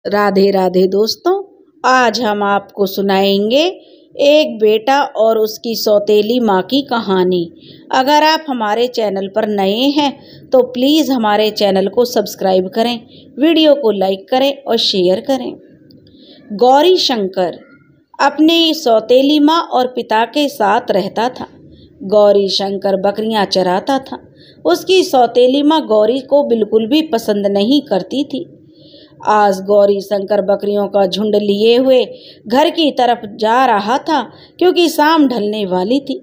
राधे राधे दोस्तों, आज हम आपको सुनाएंगे एक बेटा और उसकी सौतेली माँ की कहानी। अगर आप हमारे चैनल पर नए हैं तो प्लीज़ हमारे चैनल को सब्सक्राइब करें, वीडियो को लाइक करें और शेयर करें। गौरी शंकर अपनी सौतेली माँ और पिता के साथ रहता था। गौरी शंकर बकरियां चराता था। उसकी सौतेली माँ गौरी को बिल्कुल भी पसंद नहीं करती थी। आज गौरी शंकर बकरियों का झुंड लिए हुए घर की तरफ जा रहा था क्योंकि शाम ढलने वाली थी।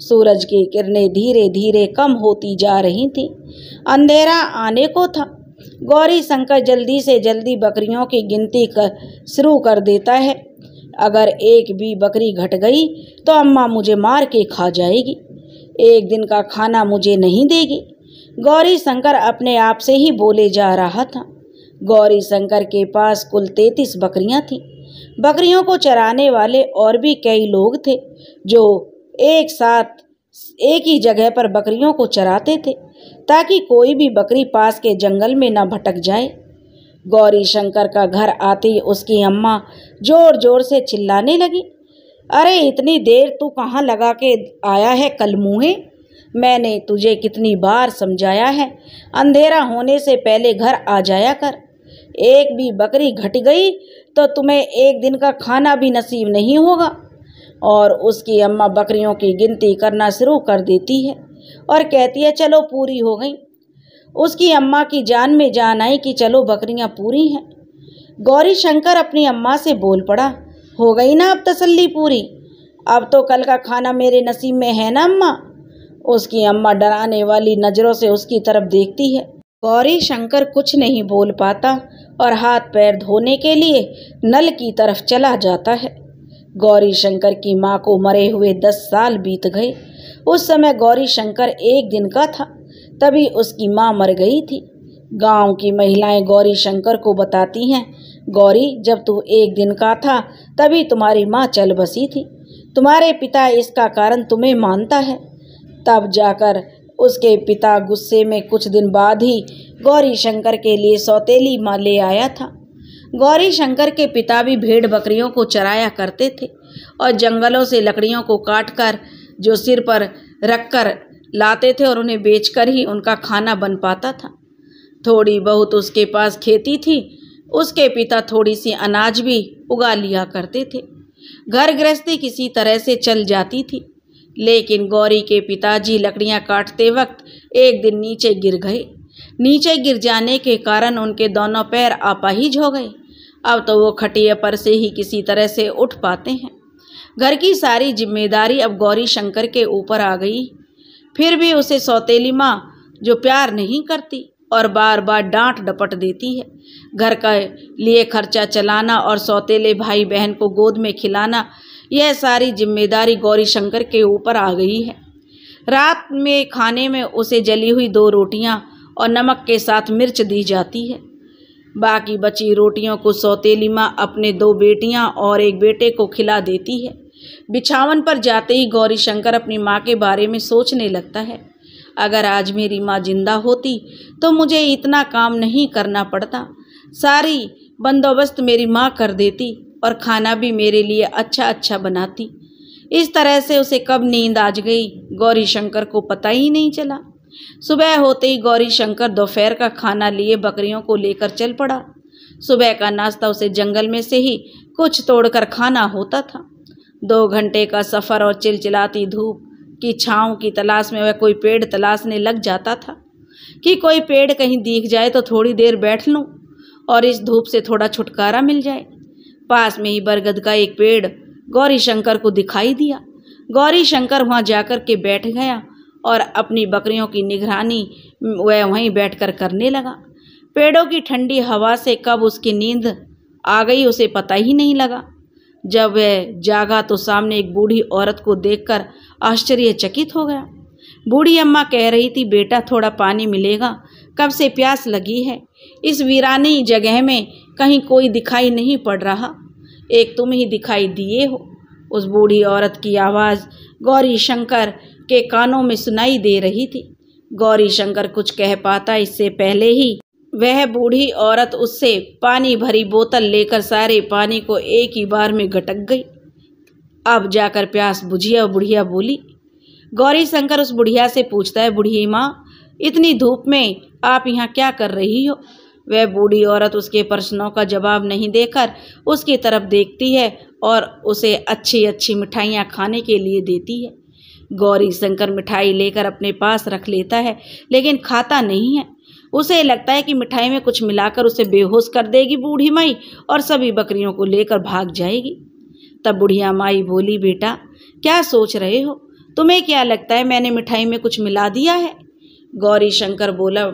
सूरज की किरणें धीरे धीरे कम होती जा रही थीं। अंधेरा आने को था। गौरी शंकर जल्दी से जल्दी बकरियों की गिनती शुरू कर देता है। अगर एक भी बकरी घट गई तो अम्मा मुझे मार के खा जाएगी, एक दिन का खाना मुझे नहीं देगी। गौरी शंकर अपने आप से ही बोले जा रहा था। गौरी शंकर के पास कुल 33 बकरियां थीं। बकरियों को चराने वाले और भी कई लोग थे जो एक साथ एक ही जगह पर बकरियों को चराते थे ताकि कोई भी बकरी पास के जंगल में न भटक जाए। गौरी शंकर का घर आते ही उसकी अम्मा जोर जोर से चिल्लाने लगी, अरे इतनी देर तू कहाँ लगा के आया है कलमुहे? मैंने तुझे कितनी बार समझाया है, अंधेरा होने से पहले घर आ जाया कर। एक भी बकरी घट गई तो तुम्हें एक दिन का खाना भी नसीब नहीं होगा। और उसकी अम्मा बकरियों की गिनती करना शुरू कर देती है और कहती है चलो पूरी हो गई। उसकी अम्मा की जान में जान आई कि चलो बकरियां पूरी हैं। गौरी शंकर अपनी अम्मा से बोल पड़ा, हो गई ना अब तसल्ली पूरी? अब तो कल का खाना मेरे नसीब में है ना अम्मा? उसकी अम्मा डराने वाली नज़रों से उसकी तरफ देखती है। गौरी शंकर कुछ नहीं बोल पाता और हाथ पैर धोने के लिए नल की तरफ चला जाता है। गौरी शंकर की माँ को मरे हुए 10 साल बीत गए। उस समय गौरी शंकर एक दिन का था, तभी उसकी माँ मर गई थी। गांव की महिलाएं गौरी शंकर को बताती हैं, गौरी जब तू एक दिन का था तभी तुम्हारी माँ चल बसी थी। तुम्हारे पिता इसका कारण तुम्हें मानता है। तब जाकर उसके पिता गुस्से में कुछ दिन बाद ही गौरी शंकर के लिए सौतेली माँ ले आया था। गौरी शंकर के पिता भी भेड़ बकरियों को चराया करते थे और जंगलों से लकड़ियों को काटकर जो सिर पर रखकर लाते थे और उन्हें बेचकर ही उनका खाना बन पाता था। थोड़ी बहुत उसके पास खेती थी। उसके पिता थोड़ी सी अनाज भी उगा लिया करते थे। घर गृहस्थी किसी तरह से चल जाती थी। लेकिन गौरी के पिताजी लकड़ियां काटते वक्त एक दिन नीचे गिर गए। नीचे गिर जाने के कारण उनके दोनों पैर अपाहिज हो गए। अब तो वो खटिया पर से ही किसी तरह से उठ पाते हैं। घर की सारी जिम्मेदारी अब गौरी शंकर के ऊपर आ गई। फिर भी उसे सौतेली माँ जो प्यार नहीं करती और बार बार डांट डपट देती है। घर का लिए खर्चा चलाना और सौतेले भाई बहन को गोद में खिलाना, यह सारी जिम्मेदारी गौरी शंकर के ऊपर आ गई है। रात में खाने में उसे जली हुई 2 रोटियां और नमक के साथ मिर्च दी जाती है। बाकी बची रोटियों को सौतेली माँ अपने 2 बेटियां और 1 बेटे को खिला देती है। बिछावन पर जाते ही गौरी शंकर अपनी माँ के बारे में सोचने लगता है, अगर आज मेरी माँ जिंदा होती तो मुझे इतना काम नहीं करना पड़ता। सारी बंदोबस्त मेरी माँ कर देती और खाना भी मेरे लिए अच्छा बनाती। इस तरह से उसे कब नींद आ गई गौरी शंकर को पता ही नहीं चला। सुबह होते ही गौरी शंकर दोपहर का खाना लिए बकरियों को लेकर चल पड़ा। सुबह का नाश्ता उसे जंगल में से ही कुछ तोड़कर खाना होता था। 2 घंटे का सफ़र और चिलचिलाती धूप की छाँव की तलाश में वह कोई पेड़ तलाशने लग जाता था कि कोई पेड़ कहीं दिख जाए तो थोड़ी देर बैठ लूँ और इस धूप से थोड़ा छुटकारा मिल जाए। पास में ही बरगद का एक पेड़ गौरी शंकर को दिखाई दिया। गौरी शंकर वहां जाकर के बैठ गया और अपनी बकरियों की निगरानी वह वहीं बैठकर करने लगा। पेड़ों की ठंडी हवा से कब उसकी नींद आ गई उसे पता ही नहीं लगा। जब वह जागा तो सामने एक बूढ़ी औरत को देखकर आश्चर्यचकित हो गया। बूढ़ी अम्मा कह रही थी, बेटा थोड़ा पानी मिलेगा, कब से प्यास लगी है। इस वीरानी जगह में कहीं कोई दिखाई नहीं पड़ रहा, एक तुम ही दिखाई दिए हो। उस बूढ़ी औरत की आवाज़ गौरी शंकर के कानों में सुनाई दे रही थी। गौरी शंकर कुछ कह पाता इससे पहले ही वह बूढ़ी औरत उससे पानी भरी बोतल लेकर सारे पानी को एक ही बार में गटक गई। अब जाकर प्यास बुझी और बुढ़िया बोली। गौरी शंकर उस बुढ़िया से पूछता है, बुढ़ी माँ, इतनी धूप में आप यहाँ क्या कर रही हो? वह बूढ़ी औरत उसके प्रश्नों का जवाब नहीं देकर उसकी तरफ देखती है और उसे अच्छी अच्छी मिठाइयाँ खाने के लिए देती है। गौरी शंकर मिठाई लेकर अपने पास रख लेता है, लेकिन खाता नहीं है। उसे लगता है कि मिठाई में कुछ मिलाकर उसे बेहोश कर देगी बूढ़ी माई और सभी बकरियों को लेकर भाग जाएगी। तब बुढ़िया माई बोली, बेटा क्या सोच रहे हो? तुम्हें क्या लगता है मैंने मिठाई में कुछ मिला दिया है? गौरी शंकर बोला,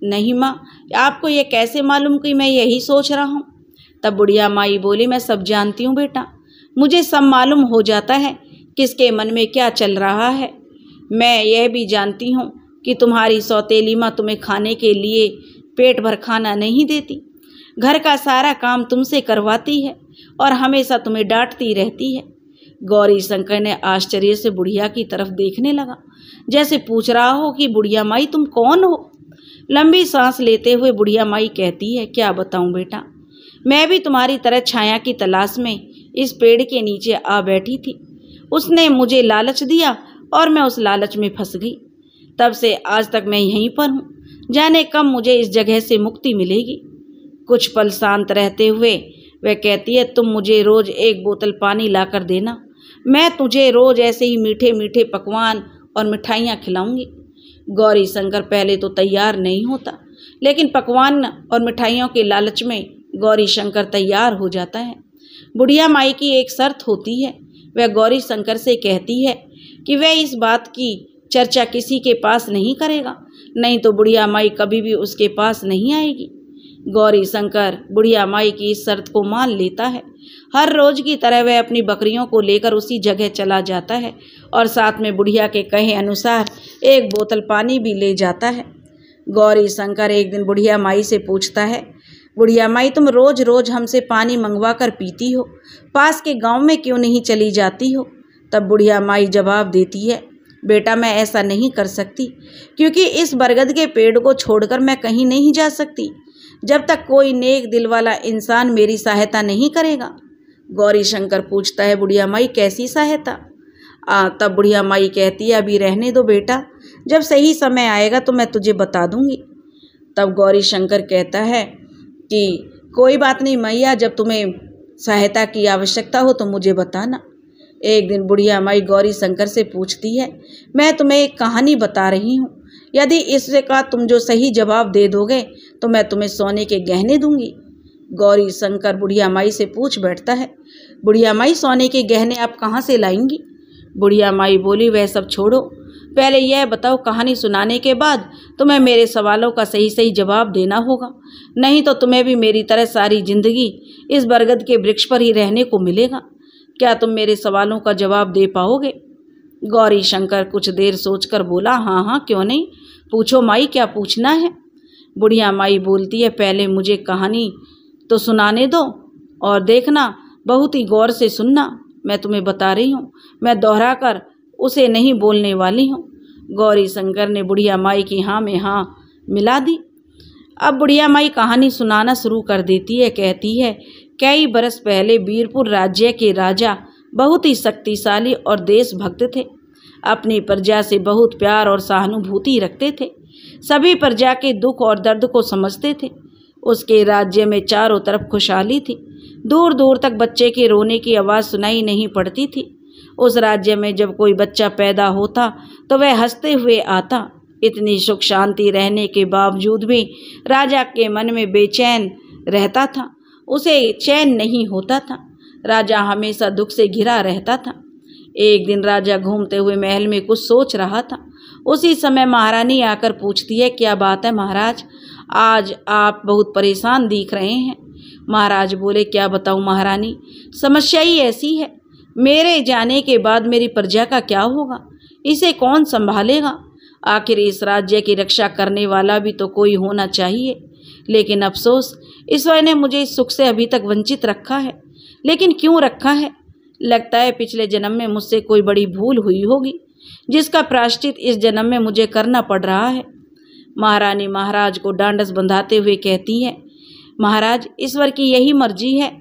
नहीं माँ, आपको ये कैसे मालूम कि मैं यही सोच रहा हूँ? तब बुढ़िया माई बोली, मैं सब जानती हूँ बेटा, मुझे सब मालूम हो जाता है किसके मन में क्या चल रहा है। मैं यह भी जानती हूँ कि तुम्हारी सौतेली माँ तुम्हें खाने के लिए पेट भर खाना नहीं देती, घर का सारा काम तुमसे करवाती है और हमेशा तुम्हें डांटती रहती है। गौरी शंकर ने आश्चर्य से बुढ़िया की तरफ देखने लगा, जैसे पूछ रहा हो कि बुढ़िया माई तुम कौन हो? लंबी सांस लेते हुए बुढ़िया माई कहती है, क्या बताऊं बेटा, मैं भी तुम्हारी तरह छाया की तलाश में इस पेड़ के नीचे आ बैठी थी। उसने मुझे लालच दिया और मैं उस लालच में फंस गई। तब से आज तक मैं यहीं पर हूँ, जाने कब मुझे इस जगह से मुक्ति मिलेगी। कुछ पल शांत रहते हुए वह कहती है, तुम मुझे रोज एक बोतल पानी लाकर देना, मैं तुझे रोज ऐसे ही मीठे मीठे पकवान और मिठाइयाँ खिलाऊंगी। गौरी शंकर पहले तो तैयार नहीं होता, लेकिन पकवान और मिठाइयों के लालच में गौरी शंकर तैयार हो जाता है। बुढ़िया माई की एक शर्त होती है, वह गौरी शंकर से कहती है कि वह इस बात की चर्चा किसी के पास नहीं करेगा, नहीं तो बुढ़िया माई कभी भी उसके पास नहीं आएगी। गौरी शंकर बुढ़िया माई की इस शर्त को मान लेता है। हर रोज की तरह वह अपनी बकरियों को लेकर उसी जगह चला जाता है और साथ में बुढ़िया के कहे अनुसार एक बोतल पानी भी ले जाता है। गौरी शंकर एक दिन बुढ़िया माई से पूछता है, बुढ़िया माई तुम रोज रोज हमसे पानी मंगवा कर पीती हो, पास के गांव में क्यों नहीं चली जाती हो? तब बुढ़िया माई जवाब देती है, बेटा मैं ऐसा नहीं कर सकती, क्योंकि इस बरगद के पेड़ को छोड़कर मैं कहीं नहीं जा सकती जब तक कोई नेक दिल वाला इंसान मेरी सहायता नहीं करेगा। गौरी शंकर पूछता है, बुढ़िया माई कैसी सहायता? तब बुढ़िया माई कहती है, अभी रहने दो बेटा, जब सही समय आएगा तो मैं तुझे बता दूंगी। तब गौरी शंकर कहता है कि कोई बात नहीं मैया, जब तुम्हें सहायता की आवश्यकता हो तो मुझे बताना। एक दिन बुढ़िया माई गौरी शंकर से पूछती है, मैं तुम्हें एक कहानी बता रही हूँ, यदि इसका तुम जो सही जवाब दे दोगे तो मैं तुम्हें सोने के गहने दूंगी। गौरी शंकर बुढ़िया माई से पूछ बैठता है, बुढ़िया माई सोने के गहने आप कहाँ से लाएंगी? बुढ़िया माई बोली, वह सब छोड़ो, पहले यह बताओ, कहानी सुनाने के बाद तुम्हें मेरे सवालों का सही सही जवाब देना होगा, नहीं तो तुम्हें भी मेरी तरह सारी जिंदगी इस बरगद के वृक्ष पर ही रहने को मिलेगा। क्या तुम मेरे सवालों का जवाब दे पाओगे? गौरी शंकर कुछ देर सोचकर बोला, हाँ हाँ क्यों नहीं, पूछो माई, क्या पूछना है? बुढ़िया माई बोलती है, पहले मुझे कहानी तो सुनाने दो और देखना, बहुत ही गौर से सुनना, मैं तुम्हें बता रही हूँ, मैं दोहरा कर उसे नहीं बोलने वाली हूँ। गौरी शंकर ने बुढ़िया माई की हाँ में हाँ मिला दी। अब बुढ़िया माई कहानी सुनाना शुरू कर देती है। कहती है, कई बरस पहले वीरपुर राज्य के राजा बहुत ही शक्तिशाली और देशभक्त थे। अपनी प्रजा से बहुत प्यार और सहानुभूति रखते थे, सभी प्रजा के दुख और दर्द को समझते थे। उसके राज्य में चारों तरफ खुशहाली थी, दूर दूर तक बच्चे के रोने की आवाज़ सुनाई नहीं पड़ती थी। उस राज्य में जब कोई बच्चा पैदा होता तो वह हंसते हुए आता। इतनी सुख शांति रहने के बावजूद भी राजा के मन में बेचैन रहता था, उसे चैन नहीं होता था। राजा हमेशा दुख से घिरा रहता था। एक दिन राजा घूमते हुए महल में कुछ सोच रहा था। उसी समय महारानी आकर पूछती है, क्या बात है महाराज, आज आप बहुत परेशान दिख रहे हैं। महाराज बोले, क्या बताऊं महारानी, समस्या ही ऐसी है, मेरे जाने के बाद मेरी प्रजा का क्या होगा, इसे कौन संभालेगा? आखिर इस राज्य की रक्षा करने वाला भी तो कोई होना चाहिए, लेकिन अफसोस ईश्वर ने मुझे इस सुख से अभी तक वंचित रखा है। लेकिन क्यों रखा है? लगता है पिछले जन्म में मुझसे कोई बड़ी भूल हुई होगी, जिसका प्रायश्चित इस जन्म में मुझे करना पड़ रहा है। महारानी महाराज को डांडस बंधाते हुए कहती है, महाराज ईश्वर की यही मर्जी है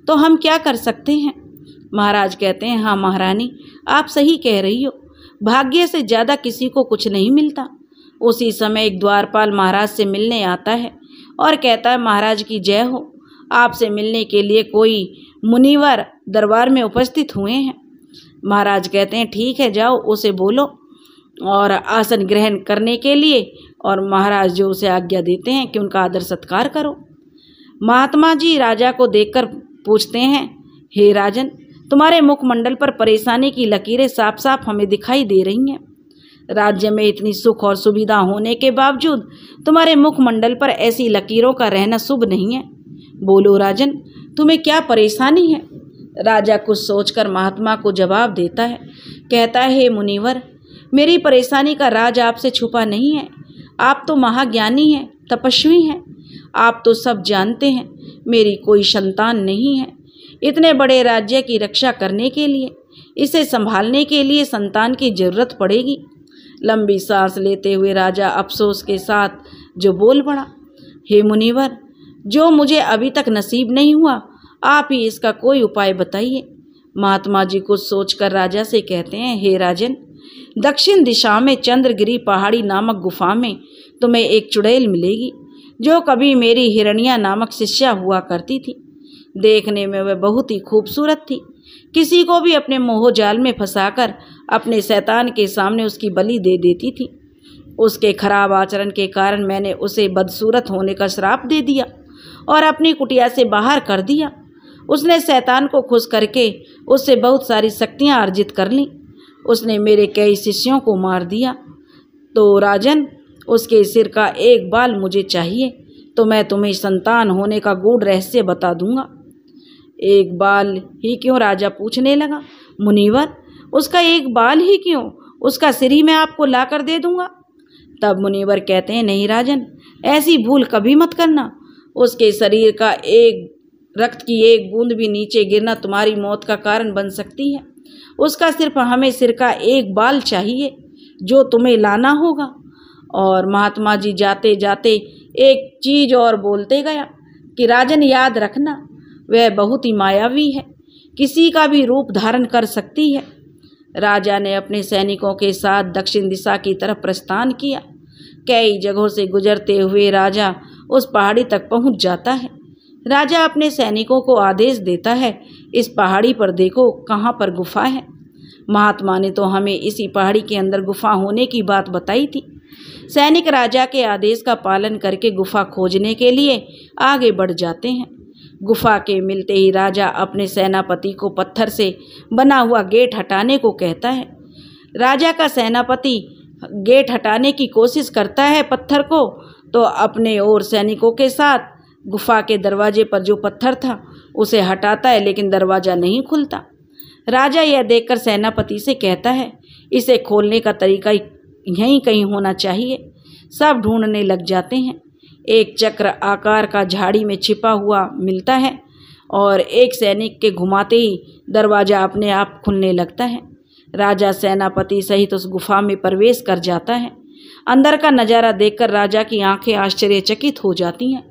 तो हम क्या कर सकते हैं। महाराज कहते हैं, हाँ महारानी आप सही कह रही हो, भाग्य से ज़्यादा किसी को कुछ नहीं मिलता। उसी समय एक द्वारपाल महाराज से मिलने आता है और कहता है, महाराज की जय हो, आपसे मिलने के लिए कोई मुनिवर दरबार में उपस्थित हुए हैं। महाराज कहते हैं, ठीक है जाओ उसे बोलो और आसन ग्रहण करने के लिए, और महाराज जो उसे आज्ञा देते हैं कि उनका आदर सत्कार करो। महात्मा जी राजा को देखकर पूछते हैं, हे राजन तुम्हारे मुखमंडल पर परेशानी की लकीरें साफ साफ हमें दिखाई दे रही हैं। राज्य में इतनी सुख और सुविधा होने के बावजूद तुम्हारे मुखमंडल पर ऐसी लकीरों का रहना शुभ नहीं है। बोलो राजन तुम्हें क्या परेशानी है। राजा कुछ सोचकर महात्मा को जवाब देता है, कहता है, हे मुनिवर मेरी परेशानी का राज आपसे छुपा नहीं है। आप तो महाज्ञानी हैं, तपस्वी हैं, आप तो सब जानते हैं मेरी कोई संतान नहीं है। इतने बड़े राज्य की रक्षा करने के लिए, इसे संभालने के लिए संतान की जरूरत पड़ेगी। लंबी सांस लेते हुए राजा अफसोस के साथ जो बोल पड़ा, हे मुनिवर जो मुझे अभी तक नसीब नहीं हुआ आप ही इसका कोई उपाय बताइए। महात्मा जी कुछ सोचकर राजा से कहते हैं, हे राजन दक्षिण दिशा में चंद्रगिरी पहाड़ी नामक गुफा में तुम्हें एक चुड़ैल मिलेगी जो कभी मेरी हिरण्या नामक शिष्या हुआ करती थी। देखने में वह बहुत ही खूबसूरत थी, किसी को भी अपने मोह जाल में फंसाकर अपने शैतान के सामने उसकी बलि दे देती थी। उसके खराब आचरण के कारण मैंने उसे बदसूरत होने का श्राप दे दिया और अपनी कुटिया से बाहर कर दिया। उसने शैतान को खुश करके उससे बहुत सारी शक्तियाँ अर्जित कर लीं। उसने मेरे कई शिष्यों को मार दिया। तो राजन उसके सिर का एक बाल मुझे चाहिए, तो मैं तुम्हें संतान होने का गूढ़ रहस्य बता दूंगा। एक बाल ही क्यों, राजा पूछने लगा। मुनिवर उसका एक बाल ही क्यों, उसका सिर ही मैं आपको ला कर दे दूंगा। तब मुनिवर कहते हैं, नहीं राजन ऐसी भूल कभी मत करना। उसके शरीर का एक रक्त की एक बूंद भी नीचे गिरना तुम्हारी मौत का कारण बन सकती है। उसका सिर्फ हमें सिर का एक बाल चाहिए जो तुम्हें लाना होगा। और महात्मा जी जाते जाते एक चीज़ और बोलते गया कि राजन याद रखना वह बहुत ही मायावी है, किसी का भी रूप धारण कर सकती है। राजा ने अपने सैनिकों के साथ दक्षिण दिशा की तरफ प्रस्थान किया। कई जगहों से गुजरते हुए राजा उस पहाड़ी तक पहुंच जाता है। राजा अपने सैनिकों को आदेश देता है, इस पहाड़ी पर देखो कहाँ पर गुफा है। महात्मा ने तो हमें इसी पहाड़ी के अंदर गुफा होने की बात बताई थी। सैनिक राजा के आदेश का पालन करके गुफा खोजने के लिए आगे बढ़ जाते हैं। गुफा के मिलते ही राजा अपने सेनापति को पत्थर से बना हुआ गेट हटाने को कहता है। राजा का सेनापति गेट हटाने की कोशिश करता है पत्थर को, तो अपने और सैनिकों के साथ गुफा के दरवाजे पर जो पत्थर था उसे हटाता है, लेकिन दरवाज़ा नहीं खुलता। राजा यह देखकर सेनापति से कहता है, इसे खोलने का तरीका यहीं कहीं होना चाहिए। सब ढूंढने लग जाते हैं। एक चक्र आकार का झाड़ी में छिपा हुआ मिलता है और एक सैनिक के घुमाते ही दरवाज़ा अपने आप खुलने लगता है। राजा सेनापति सहित उस गुफा में प्रवेश कर जाता है। अंदर का नज़ारा देखकर राजा की आंखें आश्चर्यचकित हो जाती हैं।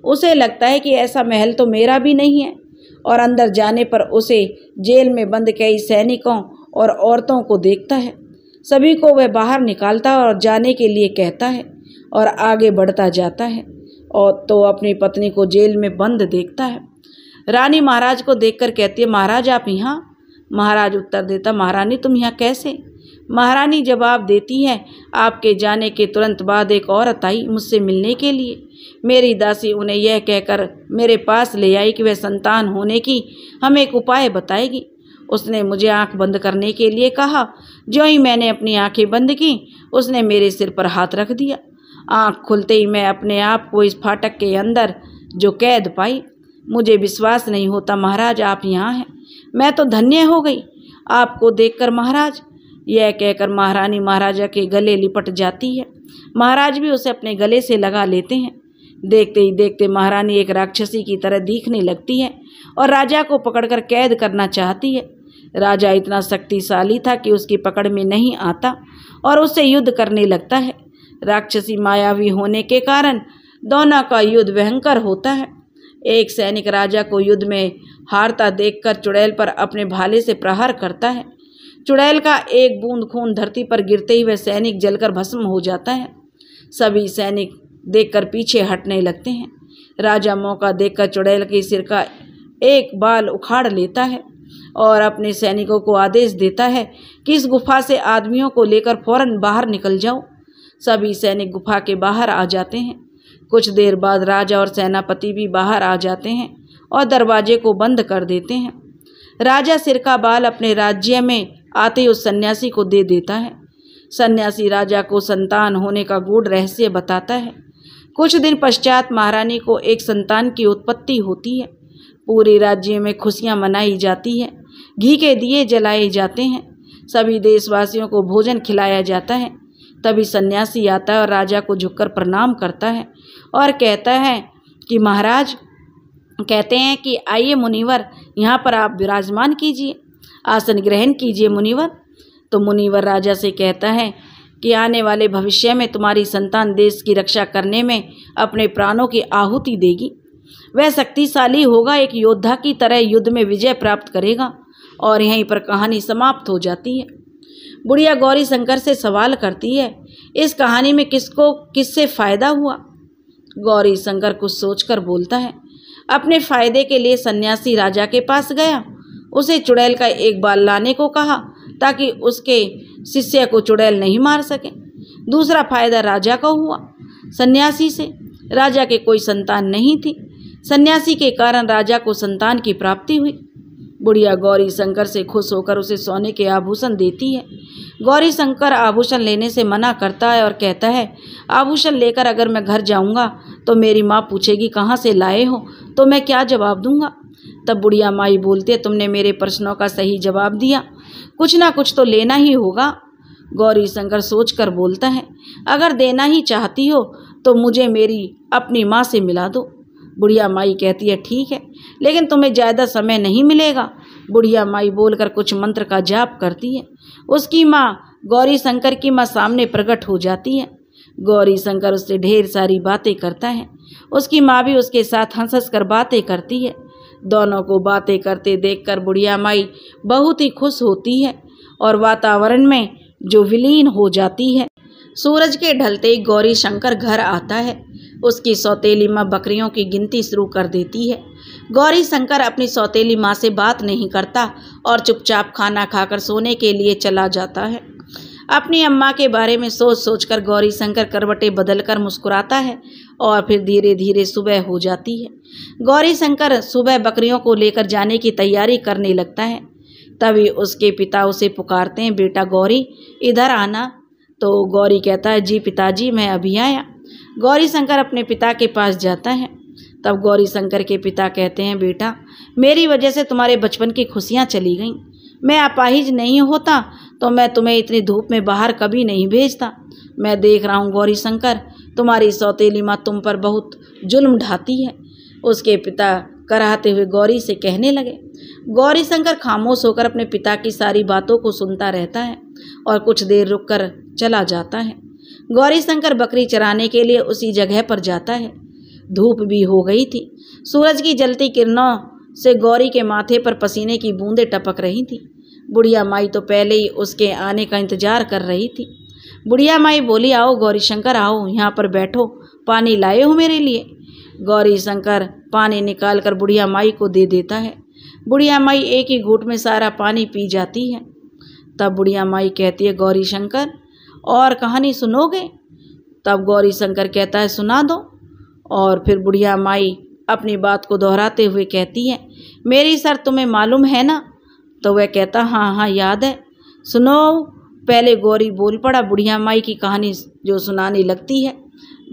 उसे लगता है कि ऐसा महल तो मेरा भी नहीं है, और अंदर जाने पर उसे जेल में बंद कई सैनिकों और औरतों को देखता है। सभी को वह बाहर निकालता है और जाने के लिए कहता है और आगे बढ़ता जाता है, और तो अपनी पत्नी को जेल में बंद देखता है। रानी महाराज को देखकर कहती है, महाराज आप यहाँ। महाराज उत्तर देता, महारानी तुम यहाँ कैसे। महारानी जवाब देती है, आपके जाने के तुरंत बाद एक औरत आई मुझसे मिलने के लिए। मेरी दासी उन्हें यह कहकर मेरे पास ले आई कि वह संतान होने की हमें एक उपाय बताएगी। उसने मुझे आंख बंद करने के लिए कहा। जो ही मैंने अपनी आंखें बंद की उसने मेरे सिर पर हाथ रख दिया। आंख खुलते ही मैं अपने आप को इस फाटक के अंदर जो कैद पाई। मुझे विश्वास नहीं होता महाराज आप यहाँ हैं। मैं तो धन्य हो गई आपको देखकर महाराज। यह कहकर महारानी महाराजा के गले लिपट जाती है। महाराज भी उसे अपने गले से लगा लेते हैं। देखते ही देखते महारानी एक राक्षसी की तरह दिखने लगती है और राजा को पकड़कर कैद करना चाहती है। राजा इतना शक्तिशाली था कि उसकी पकड़ में नहीं आता और उससे युद्ध करने लगता है। राक्षसी मायावी होने के कारण दोनों का युद्ध भयंकर होता है। एक सैनिक राजा को युद्ध में हारता देखकर चुड़ैल पर अपने भाले से प्रहार करता है। चुड़ैल का एक बूंद खून धरती पर गिरते ही वह सैनिक जलकर भस्म हो जाता है। सभी सैनिक देखकर पीछे हटने लगते हैं। राजा मौका देखकर चुड़ैल के सिर का एक बाल उखाड़ लेता है और अपने सैनिकों को आदेश देता है कि इस गुफा से आदमियों को लेकर फौरन बाहर निकल जाओ। सभी सैनिक गुफा के बाहर आ जाते हैं। कुछ देर बाद राजा और सेनापति भी बाहर आ जाते हैं और दरवाजे को बंद कर देते हैं। राजा सिर का बाल अपने राज्य में आते ही उस सन्यासी को दे देता है। सन्यासी राजा को संतान होने का गूढ़ रहस्य बताता है। कुछ दिन पश्चात महारानी को एक संतान की उत्पत्ति होती है। पूरे राज्य में खुशियां मनाई जाती है। घी के दिए जलाए जाते हैं। सभी देशवासियों को भोजन खिलाया जाता है। तभी सन्यासी आता है और राजा को झुककर प्रणाम करता है और कहता है कि महाराज, कहते हैं कि आइए मुनिवर, यहाँ पर आप विराजमान कीजिए, आसन ग्रहण कीजिए मुनिवर। तो मुनिवर राजा से कहता है कि आने वाले भविष्य में तुम्हारी संतान देश की रक्षा करने में अपने प्राणों की आहुति देगी। वह शक्तिशाली होगा, एक योद्धा की तरह युद्ध में विजय प्राप्त करेगा। और यहीं पर कहानी समाप्त हो जाती है। बुढ़िया गौरी शंकर से सवाल करती है, इस कहानी में किसको किससे फ़ायदा हुआ? गौरी शंकर कुछ सोचकर बोलता है, अपने फ़ायदे के लिए सन्यासी राजा के पास गया, उसे चुड़ैल का एक बाल लाने को कहा ताकि उसके शिष्य को चुड़ैल नहीं मार सके। दूसरा फ़ायदा राजा को हुआ, सन्यासी से राजा के कोई संतान नहीं थी। सन्यासी के कारण राजा को संतान की प्राप्ति हुई। बुढ़िया गौरी शंकर से खुश होकर उसे सोने के आभूषण देती है। गौरी शंकर आभूषण लेने से मना करता है और कहता है, आभूषण लेकर अगर मैं घर जाऊंगा तो मेरी माँ पूछेगी कहाँ से लाए हो, तो मैं क्या जवाब दूंगा? तब बुढ़िया माई बोलती है, तुमने मेरे प्रश्नों का सही जवाब दिया, कुछ ना कुछ तो लेना ही होगा। गौरी शंकर सोचकर बोलता है, अगर देना ही चाहती हो तो मुझे मेरी अपनी माँ से मिला दो। बुढ़िया माई कहती है, ठीक है, लेकिन तुम्हें ज़्यादा समय नहीं मिलेगा। बुढ़िया माई बोलकर कुछ मंत्र का जाप करती है। उसकी माँ गौरी शंकर की माँ सामने प्रकट हो जाती है। गौरी शंकर उससे ढेर सारी बातें करता है। उसकी माँ भी उसके साथ हंस हंस कर बातें करती है। दोनों को बातें करते देखकर बुढ़िया माई बहुत ही खुश होती है और वातावरण में जो विलीन हो जाती है। सूरज के ढलते ही गौरी शंकर घर आता है। उसकी सौतेली माँ बकरियों की गिनती शुरू कर देती है। गौरी शंकर अपनी सौतेली माँ से बात नहीं करता और चुपचाप खाना खाकर सोने के लिए चला जाता है। अपनी अम्मा के बारे में सोच सोचकर गौरी शंकर करवटें बदलकर मुस्कुराता है और फिर धीरे धीरे सुबह हो जाती है। गौरी शंकर सुबह बकरियों को लेकर जाने की तैयारी करने लगता है। तभी उसके पिता उसे पुकारते हैं, बेटा गौरी इधर आना। तो गौरी कहता है, जी पिताजी मैं अभी आया। गौरी शंकर अपने पिता के पास जाता है। तब गौरी शंकर के पिता कहते हैं, बेटा मेरी वजह से तुम्हारे बचपन की खुशियाँ चली गईं। मैं अपाहिज नहीं होता तो मैं तुम्हें इतनी धूप में बाहर कभी नहीं भेजता। मैं देख रहा हूँ गौरी शंकर, तुम्हारी सौतेली माँ तुम पर बहुत जुल्म ढाती है। उसके पिता कराहते हुए गौरी से कहने लगे। गौरी शंकर खामोश होकर अपने पिता की सारी बातों को सुनता रहता है और कुछ देर रुककर चला जाता है। गौरी शंकर बकरी चराने के लिए उसी जगह पर जाता है। धूप भी हो गई थी। सूरज की जलती किरणों से गौरी के माथे पर पसीने की बूंदें टपक रही थी। बुढ़िया माई तो पहले ही उसके आने का इंतजार कर रही थी। बुढ़िया माई बोली, आओ गौरी शंकर आओ, यहाँ पर बैठो, पानी लाए हो मेरे लिए? गौरी शंकर पानी निकाल कर बुढ़िया माई को दे देता है। बुढ़िया माई एक ही घूंट में सारा पानी पी जाती है। तब बुढ़िया माई कहती है, गौरी शंकर और कहानी सुनोगे? तब गौरी शंकर कहता है, सुना दो। और फिर बुढ़िया माई अपनी बात को दोहराते हुए कहती है, मेरी शर्त तुम्हें मालूम है ना? तो वह कहता, हाँ हाँ याद है, सुनो। पहले गौरी बोल पड़ा बुढ़िया माई की कहानी जो सुनाने लगती है।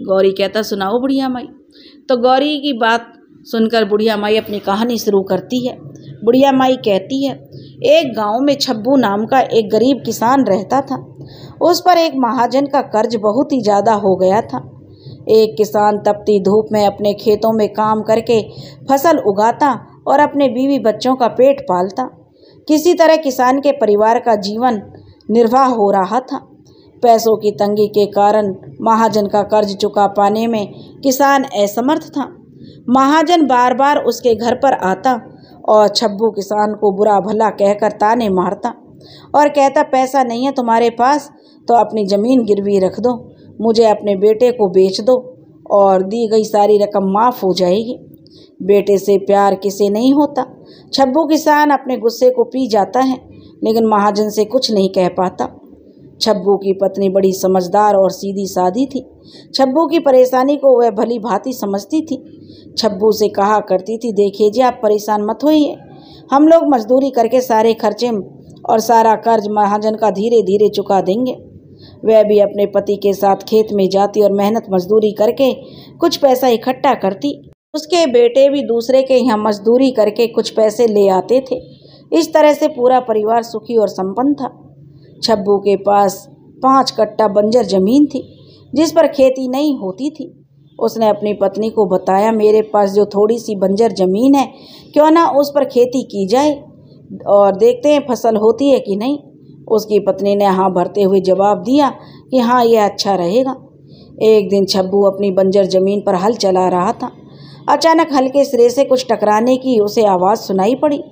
गौरी कहता, सुनाओ बुढ़िया माई। तो गौरी की बात सुनकर बुढ़िया माई अपनी कहानी शुरू करती है। बुढ़िया माई कहती है, एक गांव में छब्बू नाम का एक गरीब किसान रहता था। उस पर एक महाजन का कर्ज बहुत ही ज़्यादा हो गया था। एक किसान तपती धूप में अपने खेतों में काम करके फसल उगाता और अपने बीवी बच्चों का पेट पालता। किसी तरह किसान के परिवार का जीवन निर्वाह हो रहा था। पैसों की तंगी के कारण महाजन का कर्ज चुका पाने में किसान असमर्थ था। महाजन बार बार उसके घर पर आता और छब्बू किसान को बुरा भला कहकर ताने मारता और कहता, पैसा नहीं है तुम्हारे पास तो अपनी ज़मीन गिरवी रख दो, मुझे अपने बेटे को बेच दो और दी गई सारी रकम माफ़ हो जाएगी। बेटे से प्यार किसे नहीं होता। छब्बू किसान अपने गुस्से को पी जाता है लेकिन महाजन से कुछ नहीं कह पाता। छब्बू की पत्नी बड़ी समझदार और सीधी सादी थी। छब्बू की परेशानी को वह भली भांति समझती थी। छब्बू से कहा करती थी, देखिए जी आप परेशान मत होइए, हम लोग मजदूरी करके सारे खर्चे और सारा कर्ज महाजन का धीरे धीरे चुका देंगे। वह भी अपने पति के साथ खेत में जाती और मेहनत मजदूरी करके कुछ पैसा इकट्ठा करती। उसके बेटे भी दूसरे के यहाँ मजदूरी करके कुछ पैसे ले आते थे। इस तरह से पूरा परिवार सुखी और संपन्न था। छब्बू के पास 5 कट्टा बंजर जमीन थी जिस पर खेती नहीं होती थी। उसने अपनी पत्नी को बताया, मेरे पास जो थोड़ी सी बंजर जमीन है क्यों ना उस पर खेती की जाए और देखते हैं फसल होती है कि नहीं। उसकी पत्नी ने हाँ भरते हुए जवाब दिया कि हाँ यह अच्छा रहेगा। एक दिन छब्बू अपनी बंजर जमीन पर हल चला रहा था। अचानक हल्के सिरे से कुछ टकराने की उसे आवाज़ सुनाई पड़ी।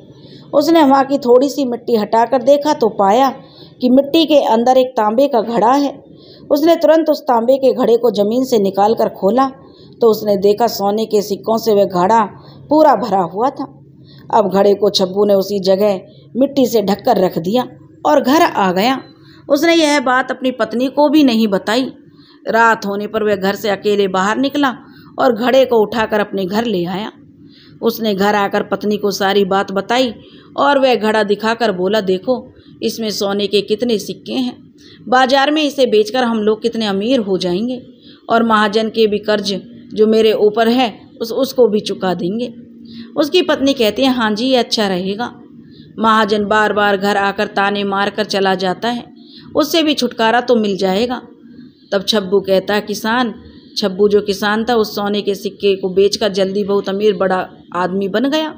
उसने वहाँ की थोड़ी सी मिट्टी हटाकर देखा तो पाया कि मिट्टी के अंदर एक तांबे का घड़ा है। उसने तुरंत उस तांबे के घड़े को ज़मीन से निकाल कर खोला तो उसने देखा सोने के सिक्कों से वह घड़ा पूरा भरा हुआ था। अब घड़े को छब्बू ने उसी जगह मिट्टी से ढककर रख दिया और घर आ गया। उसने यह बात अपनी पत्नी को भी नहीं बताई। रात होने पर वह घर से अकेले बाहर निकला और घड़े को उठाकर अपने घर ले आया। उसने घर आकर पत्नी को सारी बात बताई और वह घड़ा दिखाकर बोला, देखो इसमें सोने के कितने सिक्के हैं, बाजार में इसे बेचकर हम लोग कितने अमीर हो जाएंगे और महाजन के भी कर्ज जो मेरे ऊपर है उसको भी चुका देंगे। उसकी पत्नी कहती है, हाँ जी ये अच्छा रहेगा। महाजन बार बार घर आकर ताने मार कर चला जाता है, उससे भी छुटकारा तो मिल जाएगा। तब छब्बू कहता है, छब्बू जो किसान था उस सोने के सिक्के को बेचकर जल्दी बहुत अमीर बड़ा आदमी बन गया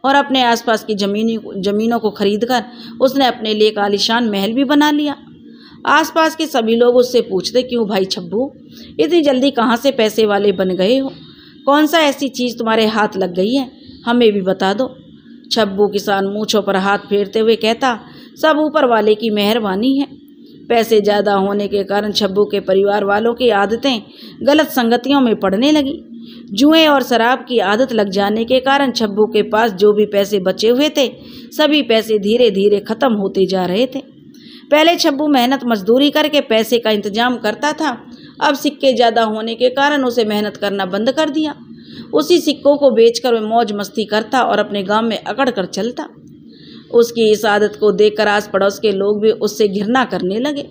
और अपने आसपास की ज़मीनों को खरीदकर उसने अपने लिए एक आलीशान महल भी बना लिया। आसपास के सभी लोग उससे पूछते, क्यों भाई छब्बू इतनी जल्दी कहाँ से पैसे वाले बन गए हो, कौन सा ऐसी चीज़ तुम्हारे हाथ लग गई है, हमें भी बता दो। छब्बू किसान मूँछों पर हाथ फेरते हुए कहता, सब ऊपर वाले की मेहरबानी है। पैसे ज़्यादा होने के कारण छब्बू के परिवार वालों की आदतें गलत संगतियों में पड़ने लगी। जुए और शराब की आदत लग जाने के कारण छब्बू के पास जो भी पैसे बचे हुए थे सभी पैसे धीरे धीरे ख़त्म होते जा रहे थे। पहले छब्बू मेहनत मजदूरी करके पैसे का इंतजाम करता था, अब सिक्के ज़्यादा होने के कारण उसे मेहनत करना बंद कर दिया। उसी सिक्कों को बेचकर वह मौज मस्ती करता और अपने गांव में अकड़ कर चलता। उसकी इस आदत को देखकर आस पड़ोस के लोग भी उससे घृणा करने लगे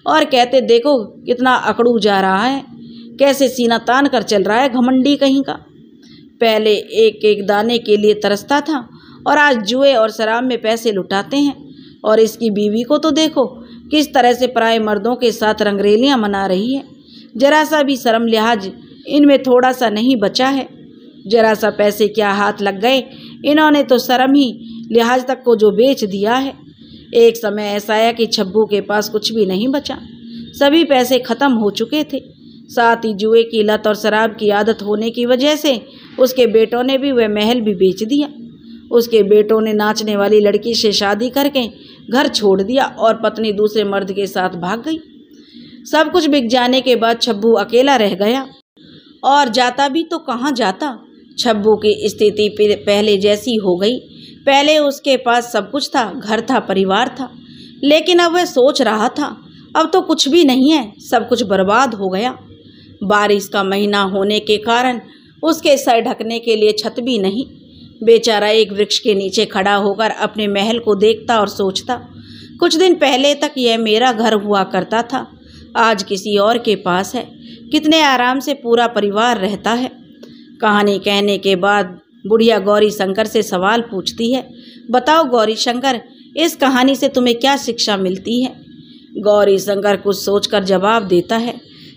और कहते, देखो कितना अकड़ू जा रहा है, कैसे सीना तान कर चल रहा है, घमंडी कहीं का। पहले एक एक दाने के लिए तरसता था और आज जुए और शराब में पैसे लुटाते हैं। और इसकी बीवी को तो देखो किस तरह से पराए मर्दों के साथ रंगरेलियां मना रही है। जरा सा भी शर्म लिहाज इनमें थोड़ा सा नहीं बचा है। जरा सा पैसे क्या हाथ लग गए, इन्होंने तो शर्म ही लिहाज तक को जो बेच दिया है। एक समय ऐसा आया कि छब्बू के पास कुछ भी नहीं बचा, सभी पैसे ख़त्म हो चुके थे। साथ ही जुए की लत और शराब की आदत होने की वजह से उसके बेटों ने भी वह महल भी बेच दिया। उसके बेटों ने नाचने वाली लड़की से शादी करके घर छोड़ दिया और पत्नी दूसरे मर्द के साथ भाग गई। सब कुछ बिक जाने के बाद छब्बू अकेला रह गया और जाता भी तो कहाँ जाता। छब्बू की स्थिति पहले जैसी हो गई। पहले उसके पास सब कुछ था, घर था, परिवार था, लेकिन अब वह सोच रहा था अब तो कुछ भी नहीं है, सब कुछ बर्बाद हो गया। बारिश का महीना होने के कारण उसके सर ढकने के लिए छत भी नहीं। बेचारा एक वृक्ष के नीचे खड़ा होकर अपने महल को देखता और सोचता, कुछ दिन पहले तक यह मेरा घर हुआ करता था, आज किसी और के पास है। कितने आराम से पूरा परिवार रहता है। कहानी कहने के बाद बुढ़िया गौरी शंकर से सवाल पूछती है, बताओ गौरी शंकर, इस कहानी से तुम्हें क्या शिक्षा मिलती है। गौरी शंकर कुछ सोचकर जवाब देता है,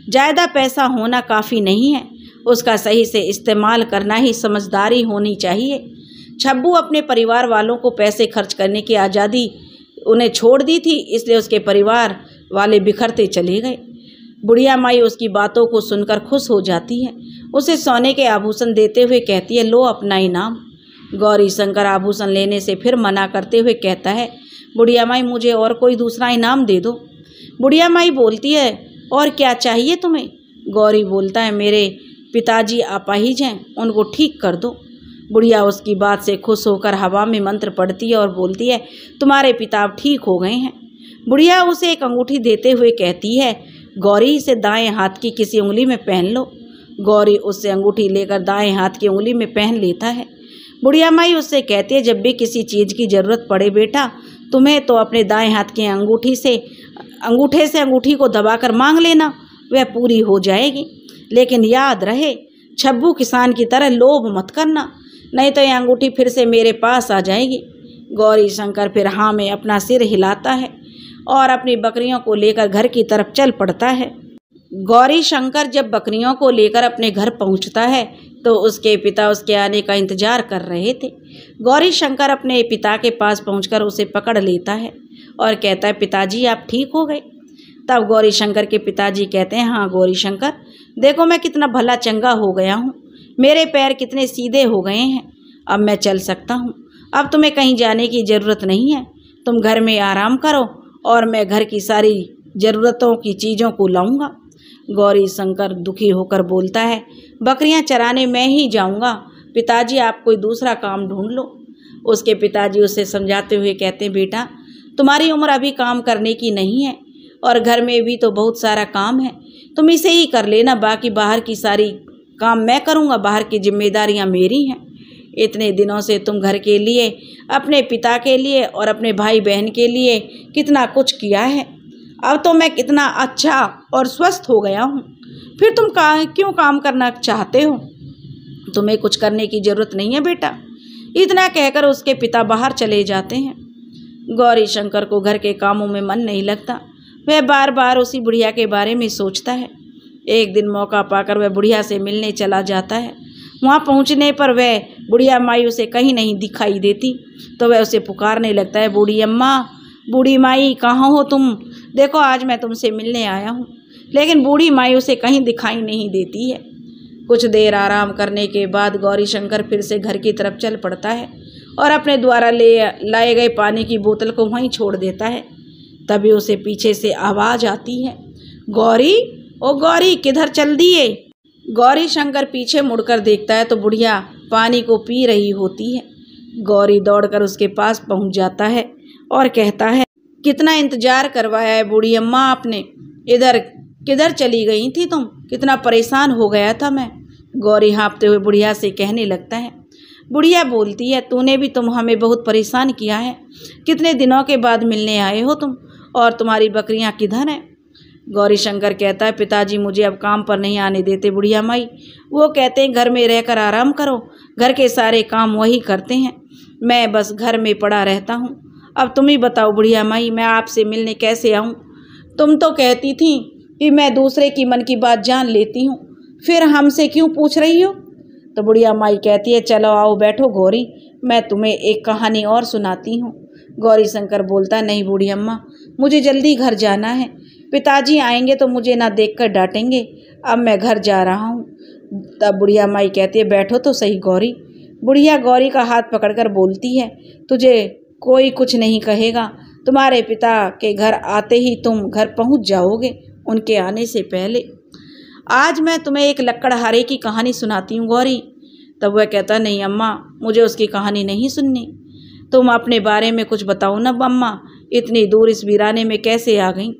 ज़्यादा पैसा होना काफ़ी नहीं है, उसका सही से इस्तेमाल करना ही समझदारी होनी चाहिए। छब्बू अपने परिवार वालों को पैसे खर्च करने की आज़ादी उन्हें छोड़ दी थी, इसलिए उसके परिवार वाले बिखरते चले गए। बुढ़िया माई उसकी बातों को सुनकर खुश हो जाती है। उसे सोने के आभूषण देते हुए कहती है, लो अपना इनाम। गौरी शंकर आभूषण लेने से फिर मना करते हुए कहता है, बुढ़िया माई मुझे और कोई दूसरा इनाम दे दो। बुढ़िया माई बोलती है, और क्या चाहिए तुम्हें? गौरी बोलता है, मेरे पिताजी अपाहिज हैं, उनको ठीक कर दो। बुढ़िया उसकी बात से खुश होकर हवा में मंत्र पढ़ती है और बोलती है, तुम्हारे पिता अब ठीक हो गए हैं। बुढ़िया उसे एक अंगूठी देते हुए कहती है, गौरी इसे दाएं हाथ की किसी उंगली में पहन लो। गौरी उससे अंगूठी लेकर दाएं हाथ की उंगली में पहन लेता है। बुढ़िया माई उससे कहती है, जब भी किसी चीज़ की ज़रूरत पड़े बेटा, तुम्हें तो अपने दाएं हाथ की अंगूठे से अंगूठी को दबाकर मांग लेना, वह पूरी हो जाएगी। लेकिन याद रहे, छब्बू किसान की तरह लोभ मत करना, नहीं तो यह अंगूठी फिर से मेरे पास आ जाएगी। गौरी शंकर फिर हाँ में अपना सिर हिलाता है और अपनी बकरियों को लेकर घर की तरफ चल पड़ता है। गौरी शंकर जब बकरियों को लेकर अपने घर पहुंचता है तो उसके पिता उसके आने का इंतजार कर रहे थे। गौरी शंकर अपने पिता के पास पहुंचकर उसे पकड़ लेता है और कहता है, पिताजी आप ठीक हो गए? तब गौरी शंकर के पिताजी कहते हैं, हाँ गौरी शंकर, देखो मैं कितना भला चंगा हो गया हूँ, मेरे पैर कितने सीधे हो गए हैं, अब मैं चल सकता हूँ। अब तुम्हें कहीं जाने की ज़रूरत नहीं है, तुम घर में आराम करो और मैं घर की सारी ज़रूरतों की चीज़ों को लाऊंगा। गौरी शंकर दुखी होकर बोलता है, बकरियां चराने मैं ही जाऊंगा, पिताजी आप कोई दूसरा काम ढूंढ लो। उसके पिताजी उसे समझाते हुए कहते हैं, बेटा तुम्हारी उम्र अभी काम करने की नहीं है और घर में भी तो बहुत सारा काम है, तुम इसे ही कर लेना, बाकी बाहर की सारी काम मैं करूंगा, बाहर की जिम्मेदारियां मेरी हैं। इतने दिनों से तुम घर के लिए, अपने पिता के लिए और अपने भाई बहन के लिए कितना कुछ किया है, अब तो मैं कितना अच्छा और स्वस्थ हो गया हूँ, फिर तुम क्यों काम करना चाहते हो? तुम्हें कुछ करने की ज़रूरत नहीं है बेटा। इतना कहकर उसके पिता बाहर चले जाते हैं। गौरी शंकर को घर के कामों में मन नहीं लगता, वह बार बार उसी बुढ़िया के बारे में सोचता है। एक दिन मौका पाकर वह बुढ़िया से मिलने चला जाता है। वहाँ पहुँचने पर वह बुढ़िया माई उसे कहीं नहीं दिखाई देती तो वह उसे पुकारने लगता है, बूढ़ी अम्मा, बूढ़ी माई कहाँ हो तुम? देखो आज मैं तुमसे मिलने आया हूँ। लेकिन बूढ़ी माई उसे कहीं दिखाई नहीं देती है। कुछ देर आराम करने के बाद गौरी शंकर फिर से घर की तरफ चल पड़ता है और अपने द्वारा लाए गए पानी की बोतल को वहीं छोड़ देता है। तभी उसे पीछे से आवाज़ आती है, गौरी, ओ गौरी, किधर चल दिए? गौरी शंकर पीछे मुड़कर देखता है तो बुढ़िया पानी को पी रही होती है। गौरी दौड़कर उसके पास पहुंच जाता है और कहता है, कितना इंतजार करवाया है बूढ़ी अम्मा आपने, इधर किधर चली गई थी तुम? कितना परेशान हो गया था मैं। गौरी हाँफते हुए बुढ़िया से कहने लगता है। बुढ़िया बोलती है, तूने भी तुम हमें बहुत परेशान किया है, कितने दिनों के बाद मिलने आए हो तुम, और तुम्हारी बकरियां किधर हैं? गौरी शंकर कहता है, पिताजी मुझे अब काम पर नहीं आने देते बुढ़िया माई, वो कहते हैं घर में रहकर आराम करो, घर के सारे काम वही करते हैं, मैं बस घर में पड़ा रहता हूँ। अब तुम ही बताओ बुढ़िया माई, मैं आपसे मिलने कैसे आऊँ? तुम तो कहती थी कि मैं दूसरे की मन की बात जान लेती हूँ, फिर हमसे क्यों पूछ रही हो? तो बुढ़िया माई कहती है, चलो आओ बैठो गौरी, मैं तुम्हें एक कहानी और सुनाती हूँ। गौरी शंकर बोलता है, नहीं बूढ़ी अम्मा, मुझे जल्दी घर जाना है, पिताजी आएंगे तो मुझे ना देखकर डांटेंगे, अब मैं घर जा रहा हूँ। तब बुढ़िया माई कहती है, बैठो तो सही गौरी। बुढ़िया गौरी का हाथ पकड़कर बोलती है, तुझे कोई कुछ नहीं कहेगा, तुम्हारे पिता के घर आते ही तुम घर पहुँच जाओगे, उनके आने से पहले। आज मैं तुम्हें एक लक्कड़हारे की कहानी सुनाती हूँ गौरी। तब वह कहता, नहीं अम्मा, मुझे उसकी कहानी नहीं सुननी, तुम अपने बारे में कुछ बताओ ना अम्मा, इतनी दूर इस वीराने में कैसे आ गई?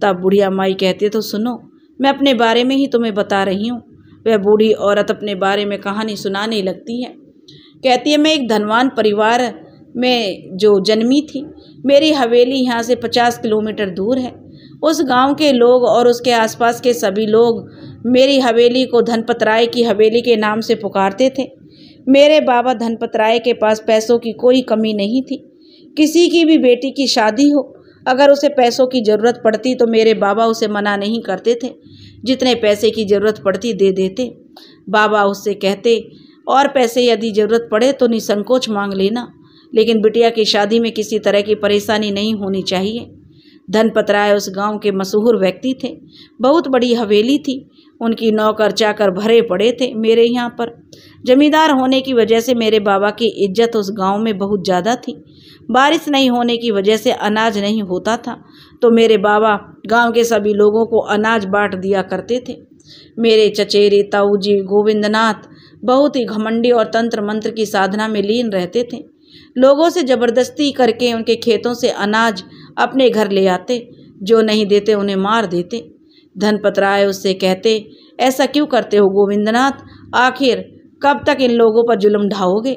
तब बुढ़िया माई कहती है, तो सुनो, मैं अपने बारे में ही तुम्हें बता रही हूँ। वह बूढ़ी औरत अपने बारे में कहानी सुनाने लगती है। कहती है, मैं एक धनवान परिवार में जो जन्मी थी, मेरी हवेली यहाँ से 50 किलोमीटर दूर है। उस गांव के लोग और उसके आसपास के सभी लोग मेरी हवेली को धनपत राय की हवेली के नाम से पुकारते थे। मेरे बाबा धनपत राय के पास पैसों की कोई कमी नहीं थी। किसी की भी बेटी की शादी हो, अगर उसे पैसों की ज़रूरत पड़ती तो मेरे बाबा उसे मना नहीं करते थे, जितने पैसे की ज़रूरत पड़ती दे देते। बाबा उससे कहते, और पैसे यदि ज़रूरत पड़े तो निसंकोच मांग लेना, लेकिन बिटिया की शादी में किसी तरह की परेशानी नहीं होनी चाहिए। धनपत राय उस गांव के मशहूर व्यक्ति थे। बहुत बड़ी हवेली थी, उनकी नौकर चाकर भरे पड़े थे। मेरे यहाँ पर जमींदार होने की वजह से मेरे बाबा की इज्जत उस गांव में बहुत ज़्यादा थी। बारिश नहीं होने की वजह से अनाज नहीं होता था, तो मेरे बाबा गांव के सभी लोगों को अनाज बांट दिया करते थे। मेरे चचेरे ताऊजी गोविंदनाथ बहुत ही घमंडी और तंत्र मंत्र की साधना में लीन रहते थे। लोगों से जबरदस्ती करके उनके खेतों से अनाज अपने घर ले आते, जो नहीं देते उन्हें मार देते। धनपत राय उससे कहते, ऐसा क्यों करते हो गोविंदनाथ? आखिर कब तक इन लोगों पर जुल्म ढाओगे?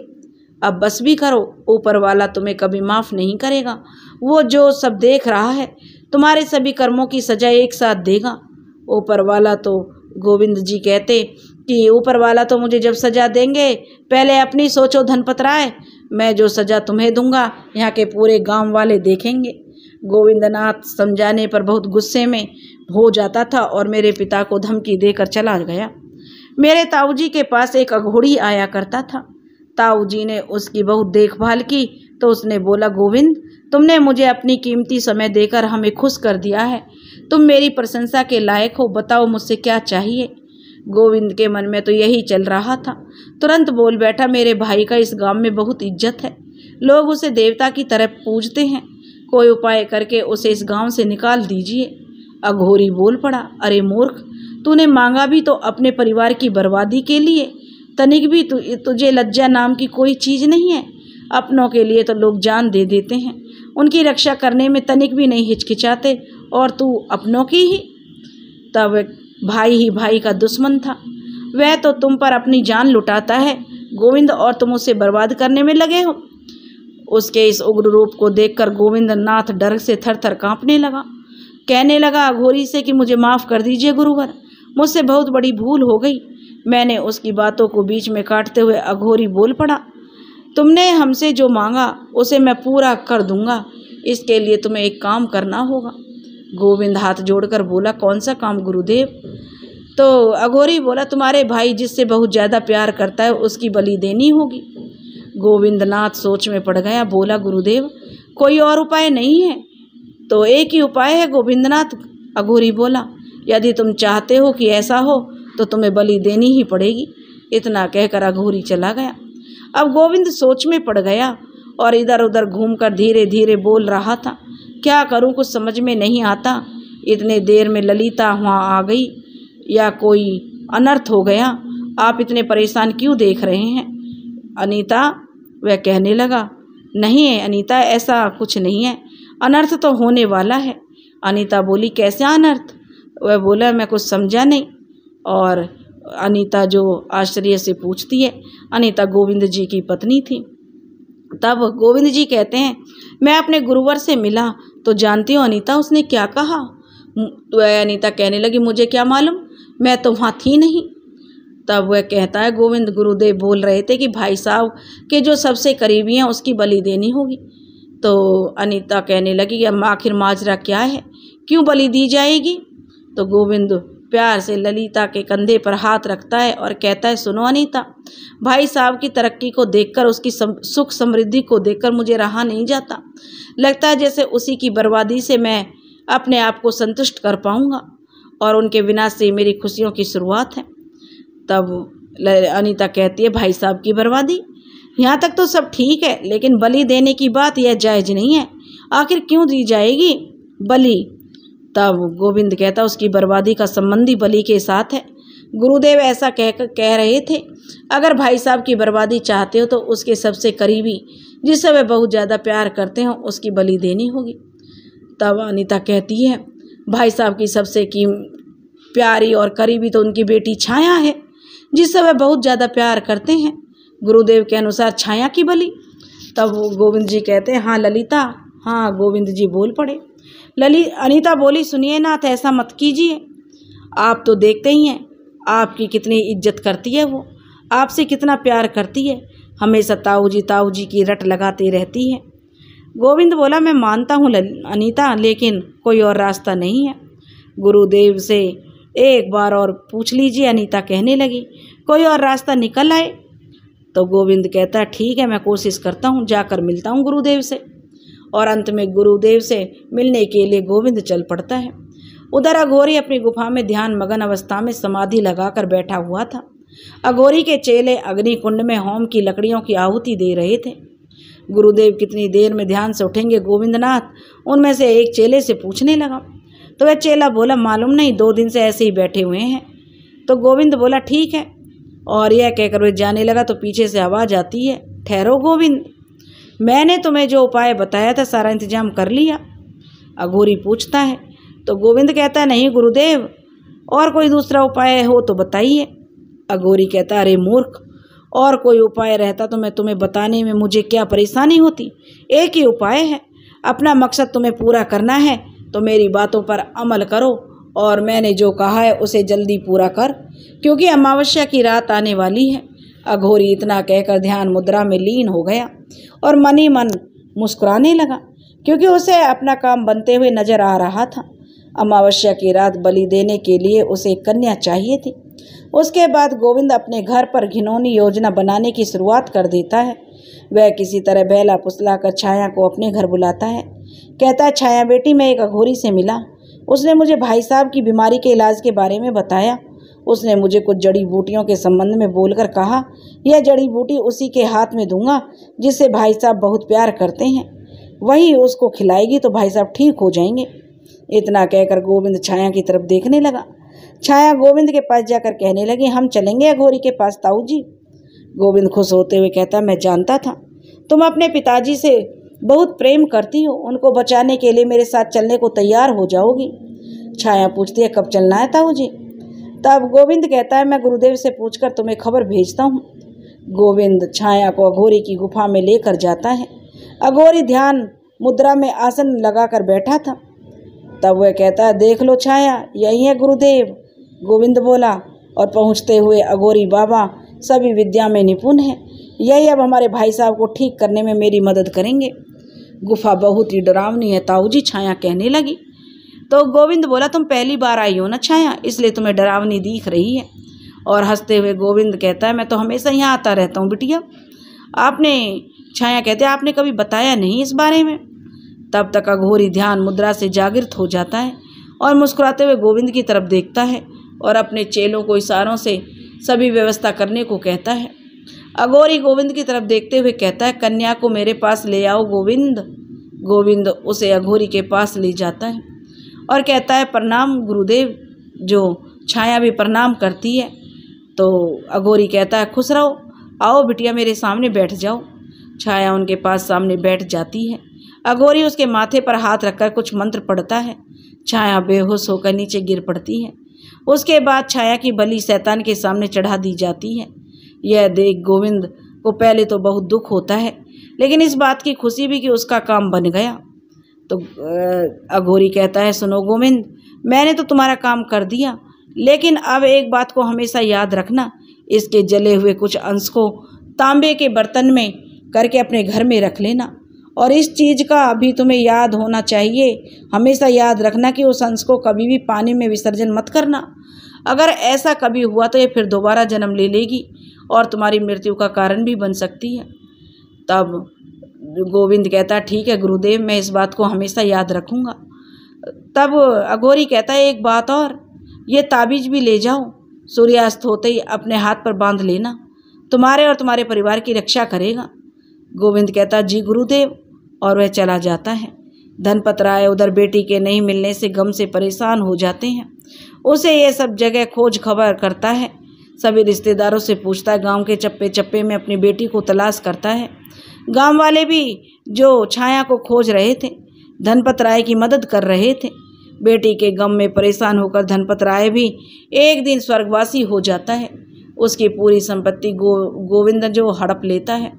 अब बस भी करो, ऊपर वाला तुम्हें कभी माफ़ नहीं करेगा। वो जो सब देख रहा है, तुम्हारे सभी कर्मों की सजा एक साथ देगा। ऊपर वाला तो गोविंद जी कहते कि ऊपर वाला तो मुझे जब सजा देंगे, पहले अपनी सोचो धनपत राय। मैं जो सजा तुम्हें दूंगा, यहाँ के पूरे गांव वाले देखेंगे। गोविंदनाथ समझाने पर बहुत गुस्से में हो जाता था और मेरे पिता को धमकी देकर चला गया। मेरे ताऊजी के पास एक अघोड़ी आया करता था। ताऊजी ने उसकी बहुत देखभाल की तो उसने बोला, गोविंद, तुमने मुझे अपनी कीमती समय देकर हमें खुश कर दिया है। तुम मेरी प्रशंसा के लायक हो, बताओ मुझसे क्या चाहिए? गोविंद के मन में तो यही चल रहा था। तुरंत बोल बैठा, मेरे भाई का इस गांव में बहुत इज्जत है, लोग उसे देवता की तरह पूजते हैं। कोई उपाय करके उसे इस गांव से निकाल दीजिए। अघोरी बोल पड़ा, अरे मूर्ख, तूने मांगा भी तो अपने परिवार की बर्बादी के लिए। तनिक भी तुझे लज्जा नाम की कोई चीज़ नहीं है। अपनों के लिए तो लोग जान दे देते हैं, उनकी रक्षा करने में तनिक भी नहीं हिचकिचाते, और तू अपनों की ही। तब भाई ही भाई का दुश्मन था। वह तो तुम पर अपनी जान लुटाता है गोविंद, और तुम उसे बर्बाद करने में लगे हो। उसके इस उग्र रूप को देखकर गोविंदनाथ डर से थर थर काँपने लगा। कहने लगा अघोरी से कि मुझे माफ़ कर दीजिए गुरुवर, मुझसे बहुत बड़ी भूल हो गई। मैंने उसकी बातों को बीच में काटते हुए अघोरी बोल पड़ा, तुमने हमसे जो मांगा उसे मैं पूरा कर दूंगा। इसके लिए तुम्हें एक काम करना होगा। गोविंद हाथ जोड़कर बोला, कौन सा काम गुरुदेव? तो अघोरी बोला, तुम्हारे भाई जिससे बहुत ज़्यादा प्यार करता है उसकी बलि देनी होगी। गोविंदनाथ सोच में पड़ गया, बोला, गुरुदेव कोई और उपाय नहीं है? तो एक ही उपाय है गोविंदनाथ। अघोरी बोला, यदि तुम चाहते हो कि ऐसा हो तो तुम्हें बलि देनी ही पड़ेगी। इतना कहकर अघोरी चला गया। अब गोविंद सोच में पड़ गया और इधर उधर घूमकर धीरे धीरे बोल रहा था, क्या करूं, कुछ समझ में नहीं आता। इतने देर में ललिता वहाँ आ गई या कोई अनर्थ हो गया? आप इतने परेशान क्यों देख रहे हैं अनीता? वह कहने लगा, नहीं है अनीता, ऐसा कुछ नहीं है, अनर्थ तो होने वाला है। अनीता बोली, कैसे अनर्थ? वह बोला, मैं कुछ समझा नहीं। और अनीता जो आश्चर्य से पूछती है, अनीता गोविंद जी की पत्नी थी। तब गोविंद जी कहते हैं, मैं अपने गुरुवर से मिला तो जानती हो अनीता उसने क्या कहा? तो अनीता कहने लगी, मुझे क्या मालूम, मैं तो वहाँ थी नहीं। तब वह कहता है, गोविंद गुरुदेव बोल रहे थे कि भाई साहब के जो सबसे करीबी हैं उसकी बलि देनी होगी। तो अनीता कहने लगी, अब आखिर माजरा क्या है, क्यों बलि दी जाएगी? तो गोविंद प्यार से ललिता के कंधे पर हाथ रखता है और कहता है, सुनो अनीता, भाई साहब की तरक्की को देखकर, उसकी सुख समृद्धि को देखकर मुझे रहा नहीं जाता। लगता है जैसे उसी की बर्बादी से मैं अपने आप को संतुष्ट कर पाऊंगा और उनके विनाश से मेरी खुशियों की शुरुआत है। तब अनीता कहती है, भाई साहब की बर्बादी, यहाँ तक तो सब ठीक है, लेकिन बलि देने की बात यह जायज़ नहीं है। आखिर क्यों दी जाएगी बलि? तब गोविंद कहता, उसकी बर्बादी का संबंधी बलि के साथ है। गुरुदेव ऐसा कह रहे थे, अगर भाई साहब की बर्बादी चाहते हो तो उसके सबसे करीबी जिससे वे बहुत ज़्यादा प्यार करते हो उसकी बलि देनी होगी। तब अनीता कहती है, भाई साहब की सबसे प्यारी और करीबी तो उनकी बेटी छाया है, जिससे वे बहुत ज़्यादा प्यार करते हैं। गुरुदेव के अनुसार छाया की बलि? तब गोविंद जी कहते हैं, हाँ ललिता, हाँ। गोविंद जी बोल पड़े। अनीता बोली, सुनिए नाथ, ऐसा मत कीजिए, आप तो देखते ही हैं आपकी कितनी इज्जत करती है, वो आपसे कितना प्यार करती है, हमेशा ताऊ जी की रट लगाती रहती है। गोविंद बोला, मैं मानता हूँ अनीता, लेकिन कोई और रास्ता नहीं है। गुरुदेव से एक बार और पूछ लीजिए। अनीता कहने लगी, कोई और रास्ता निकल आए? तो गोविंद कहता, ठीक है, मैं कोशिश करता हूँ, जाकर मिलता हूँ गुरुदेव से और अंत में गुरुदेव से मिलने के लिए गोविंद चल पड़ता है। उधर अघोरी अपनी गुफा में ध्यान मगन अवस्था में समाधि लगाकर बैठा हुआ था। अघोरी के चेले अग्नि कुंड में होम की लकड़ियों की आहुति दे रहे थे। गुरुदेव कितनी देर में ध्यान से उठेंगे गोविंदनाथ, उनमें से एक चेले से पूछने लगा। तो वह चेला बोला, मालूम नहीं, 2 दिन से ऐसे ही बैठे हुए हैं। तो गोविंद बोला, ठीक है। और यह कहकर वह जाने लगा तो पीछे से आवाज़ आती है, ठहरो गोविंद, मैंने तुम्हें जो उपाय बताया था सारा इंतजाम कर लिया। अघोरी पूछता है। तो गोविंद कहता है, नहीं गुरुदेव, और कोई दूसरा उपाय हो तो बताइए। अघोरी कहता, अरे मूर्ख, और कोई उपाय रहता तो मैं तुम्हें बताने में मुझे क्या परेशानी होती। एक ही उपाय है, अपना मकसद तुम्हें पूरा करना है तो मेरी बातों पर अमल करो और मैंने जो कहा है उसे जल्दी पूरा कर, क्योंकि अमावस्या की रात आने वाली है। अघोरी इतना कहकर ध्यान मुद्रा में लीन हो गया और मन ही मन मुस्कुराने लगा, क्योंकि उसे अपना काम बनते हुए नजर आ रहा था। अमावस्या की रात बलि देने के लिए उसे कन्या चाहिए थी। उसके बाद गोविंद अपने घर पर घिनौनी योजना बनाने की शुरुआत कर देता है। वह किसी तरह बहला फुसला कर छाया को अपने घर बुलाता है। कहता है, छाया बेटी, मैं एक अघोरी से मिला। उसने मुझे भाई साहब की बीमारी के इलाज के बारे में बताया। उसने मुझे कुछ जड़ी बूटियों के संबंध में बोलकर कहा, यह जड़ी बूटी उसी के हाथ में दूंगा जिससे भाई साहब बहुत प्यार करते हैं, वही उसको खिलाएगी तो भाई साहब ठीक हो जाएंगे। इतना कहकर गोविंद छाया की तरफ देखने लगा। छाया गोविंद के पास जाकर कहने लगी, हम चलेंगे अघोरी के पास ताऊ जी। गोविंद खुश होते हुए कहता, मैं जानता था तुम अपने पिताजी से बहुत प्रेम करती हो, उनको बचाने के लिए मेरे साथ चलने को तैयार हो जाओगी। छाया पूछती है, कब चलना है ताऊ जी? तब गोविंद कहता है, मैं गुरुदेव से पूछकर तुम्हें खबर भेजता हूँ। गोविंद छाया को अघोरी की गुफा में लेकर जाता है। अघोरी ध्यान मुद्रा में आसन लगाकर बैठा था। तब वह कहता है, देख लो छाया, यही है गुरुदेव। गोविंद बोला, और पहुँचते हुए अघोरी बाबा सभी विद्या में निपुण हैं, यही अब हमारे भाई साहब को ठीक करने में मेरी मदद करेंगे। गुफा बहुत ही डरावनी है ताऊ जी, छाया कहने लगी। तो गोविंद बोला, तुम पहली बार आई हो ना छाया, इसलिए तुम्हें डरावनी दिख रही है। और हंसते हुए गोविंद कहता है, मैं तो हमेशा यहाँ आता रहता हूँ बिटिया। छाया कहते हैं, आपने कभी बताया नहीं इस बारे में। तब तक अघोरी ध्यान मुद्रा से जागृत हो जाता है और मुस्कुराते हुए गोविंद की तरफ देखता है और अपने चेलों को इशारों से सभी व्यवस्था करने को कहता है। अघोरी गोविंद की तरफ देखते हुए कहता है, कन्या को मेरे पास ले आओ गोविंद। गोविंद उसे अघोरी के पास ले जाता है और कहता है, प्रणाम गुरुदेव। जो छाया भी प्रणाम करती है। तो अघोरी कहता है, खुश रहो, आओ बिटिया मेरे सामने बैठ जाओ। छाया उनके पास सामने बैठ जाती है। अघोरी उसके माथे पर हाथ रखकर कुछ मंत्र पढ़ता है। छाया बेहोश होकर नीचे गिर पड़ती है। उसके बाद छाया की बलि शैतान के सामने चढ़ा दी जाती है। यह देख गोविंद को पहले तो बहुत दुख होता है, लेकिन इस बात की खुशी भी कि उसका काम बन गया। तो अघोरी कहता है, सुनो गोविंद, मैंने तो तुम्हारा काम कर दिया, लेकिन अब एक बात को हमेशा याद रखना, इसके जले हुए कुछ अंश को तांबे के बर्तन में करके अपने घर में रख लेना। और इस चीज़ का अभी तुम्हें याद होना चाहिए, हमेशा याद रखना कि उस अंश को कभी भी पानी में विसर्जन मत करना। अगर ऐसा कभी हुआ तो ये फिर दोबारा जन्म ले लेगी और तुम्हारी मृत्यु का कारण भी बन सकती है। तब गोविंद कहता, ठीक है गुरुदेव, मैं इस बात को हमेशा याद रखूँगा। तब अघोरी कहता है, एक बात और, ये ताबीज़ भी ले जाओ, सूर्यास्त होते ही अपने हाथ पर बांध लेना, तुम्हारे और तुम्हारे परिवार की रक्षा करेगा। गोविंद कहता, जी गुरुदेव, और वह चला जाता है। धनपत राय उधर बेटी के नहीं मिलने से गम से परेशान हो जाते हैं। उसे ये सब जगह खोज खबर करता है, सभी रिश्तेदारों से पूछता है, गांव के चप्पे चप्पे में अपनी बेटी को तलाश करता है। गांव वाले भी जो छाया को खोज रहे थे, धनपत राय की मदद कर रहे थे। बेटी के गम में परेशान होकर धनपत राय भी एक दिन स्वर्गवासी हो जाता है। उसकी पूरी संपत्ति गोविंद जो हड़प लेता है।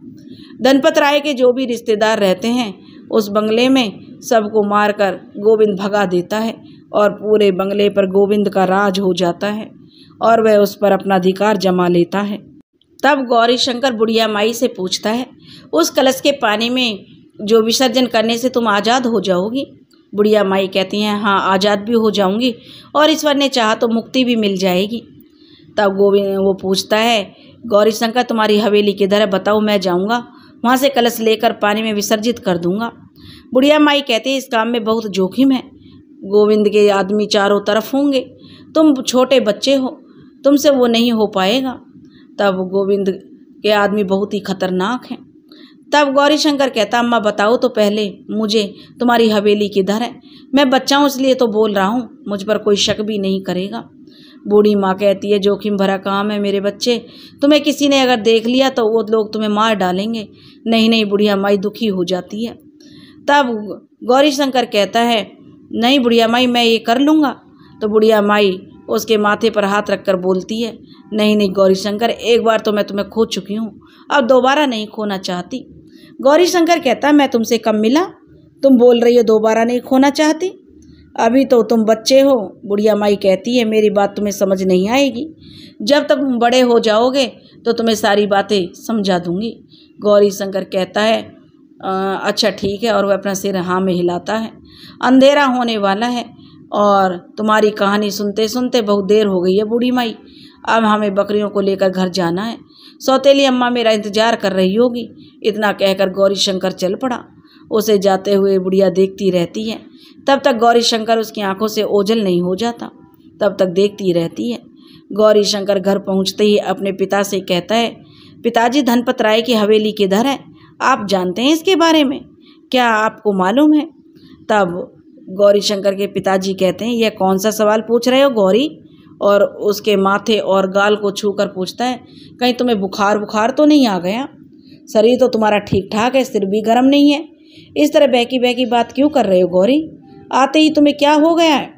धनपत राय के जो भी रिश्तेदार रहते हैं उस बंगले में सबको मारकर गोविंद भगा देता है और पूरे बंगले पर गोविंद का राज हो जाता है और वह उस पर अपना अधिकार जमा लेता है। तब गौरी शंकर बुढ़िया माई से पूछता है, उस कलश के पानी में जो विसर्जन करने से तुम आज़ाद हो जाओगी? बुढ़िया माई कहती हैं, हाँ आज़ाद भी हो जाऊंगी और ईश्वर ने चाहा तो मुक्ति भी मिल जाएगी। तब गोविंद वो पूछता है, गौरी शंकर तुम्हारी हवेली किधर है, बताओ, मैं जाऊंगा, वहाँ से कलश लेकर पानी में विसर्जित कर दूंगा। बुढ़िया माई कहती है इस काम में बहुत जोखिम है, गोविंद के आदमी चारों तरफ होंगे, तुम छोटे बच्चे हो, तुमसे वो नहीं हो पाएगा। तब गोविंद के आदमी बहुत ही खतरनाक हैं। तब गौरीशंकर कहता अम्मा बताओ तो पहले मुझे तुम्हारी हवेली किधर है, मैं बच्चा हूँ इसलिए तो बोल रहा हूँ, मुझ पर कोई शक भी नहीं करेगा। बूढ़ी माँ कहती है जोखिम भरा काम है मेरे बच्चे, तुम्हें किसी ने अगर देख लिया तो वो लोग तुम्हें मार डालेंगे। नहीं नहीं, बुढ़िया माई दुखी हो जाती है। तब गौरीशंकर कहता है नहीं बुढ़िया माई मैं ये कर लूँगा। तो बुढ़िया माई उसके माथे पर हाथ रखकर बोलती है नहीं नहीं गौरीशंकर, एक बार तो मैं तुम्हें खो चुकी हूँ, अब दोबारा नहीं खोना चाहती। गौरीशंकर कहता मैं तुमसे कब मिला, तुम बोल रही हो दोबारा नहीं खोना चाहती, अभी तो तुम बच्चे हो। बुढ़िया माई कहती है मेरी बात तुम्हें समझ नहीं आएगी, जब तक तुम बड़े हो जाओगे तो तुम्हें सारी बातें समझा दूंगी। गौरीशंकर कहता है अच्छा ठीक है, और वह अपना सिर हाँ में हिलाता है। अंधेरा होने वाला है और तुम्हारी कहानी सुनते सुनते बहुत देर हो गई है बूढ़ी माई, अब हमें बकरियों को लेकर घर जाना है, सौतेली अम्मा मेरा इंतजार कर रही होगी। इतना कहकर गौरीशंकर चल पड़ा। उसे जाते हुए बुढ़िया देखती रहती है, तब तक गौरीशंकर उसकी आंखों से ओझल नहीं हो जाता, तब तक देखती रहती है। गौरीशंकर घर पहुंचते ही अपने पिता से कहता है पिताजी धनपत राय की हवेली किधर है, आप जानते हैं इसके बारे में, क्या आपको मालूम है? तब गौरीशंकर के पिताजी कहते हैं यह कौन सा सवाल पूछ रहे हो गौरी, और उसके माथे और गाल को छूकर पूछता है कहीं तुम्हें बुखार तो नहीं आ गया, शरीर तो तुम्हारा ठीक ठाक है, सिर भी गर्म नहीं है, इस तरह बहकी बहकी बात क्यों कर रहे हो गौरी, आते ही तुम्हें क्या हो गया है?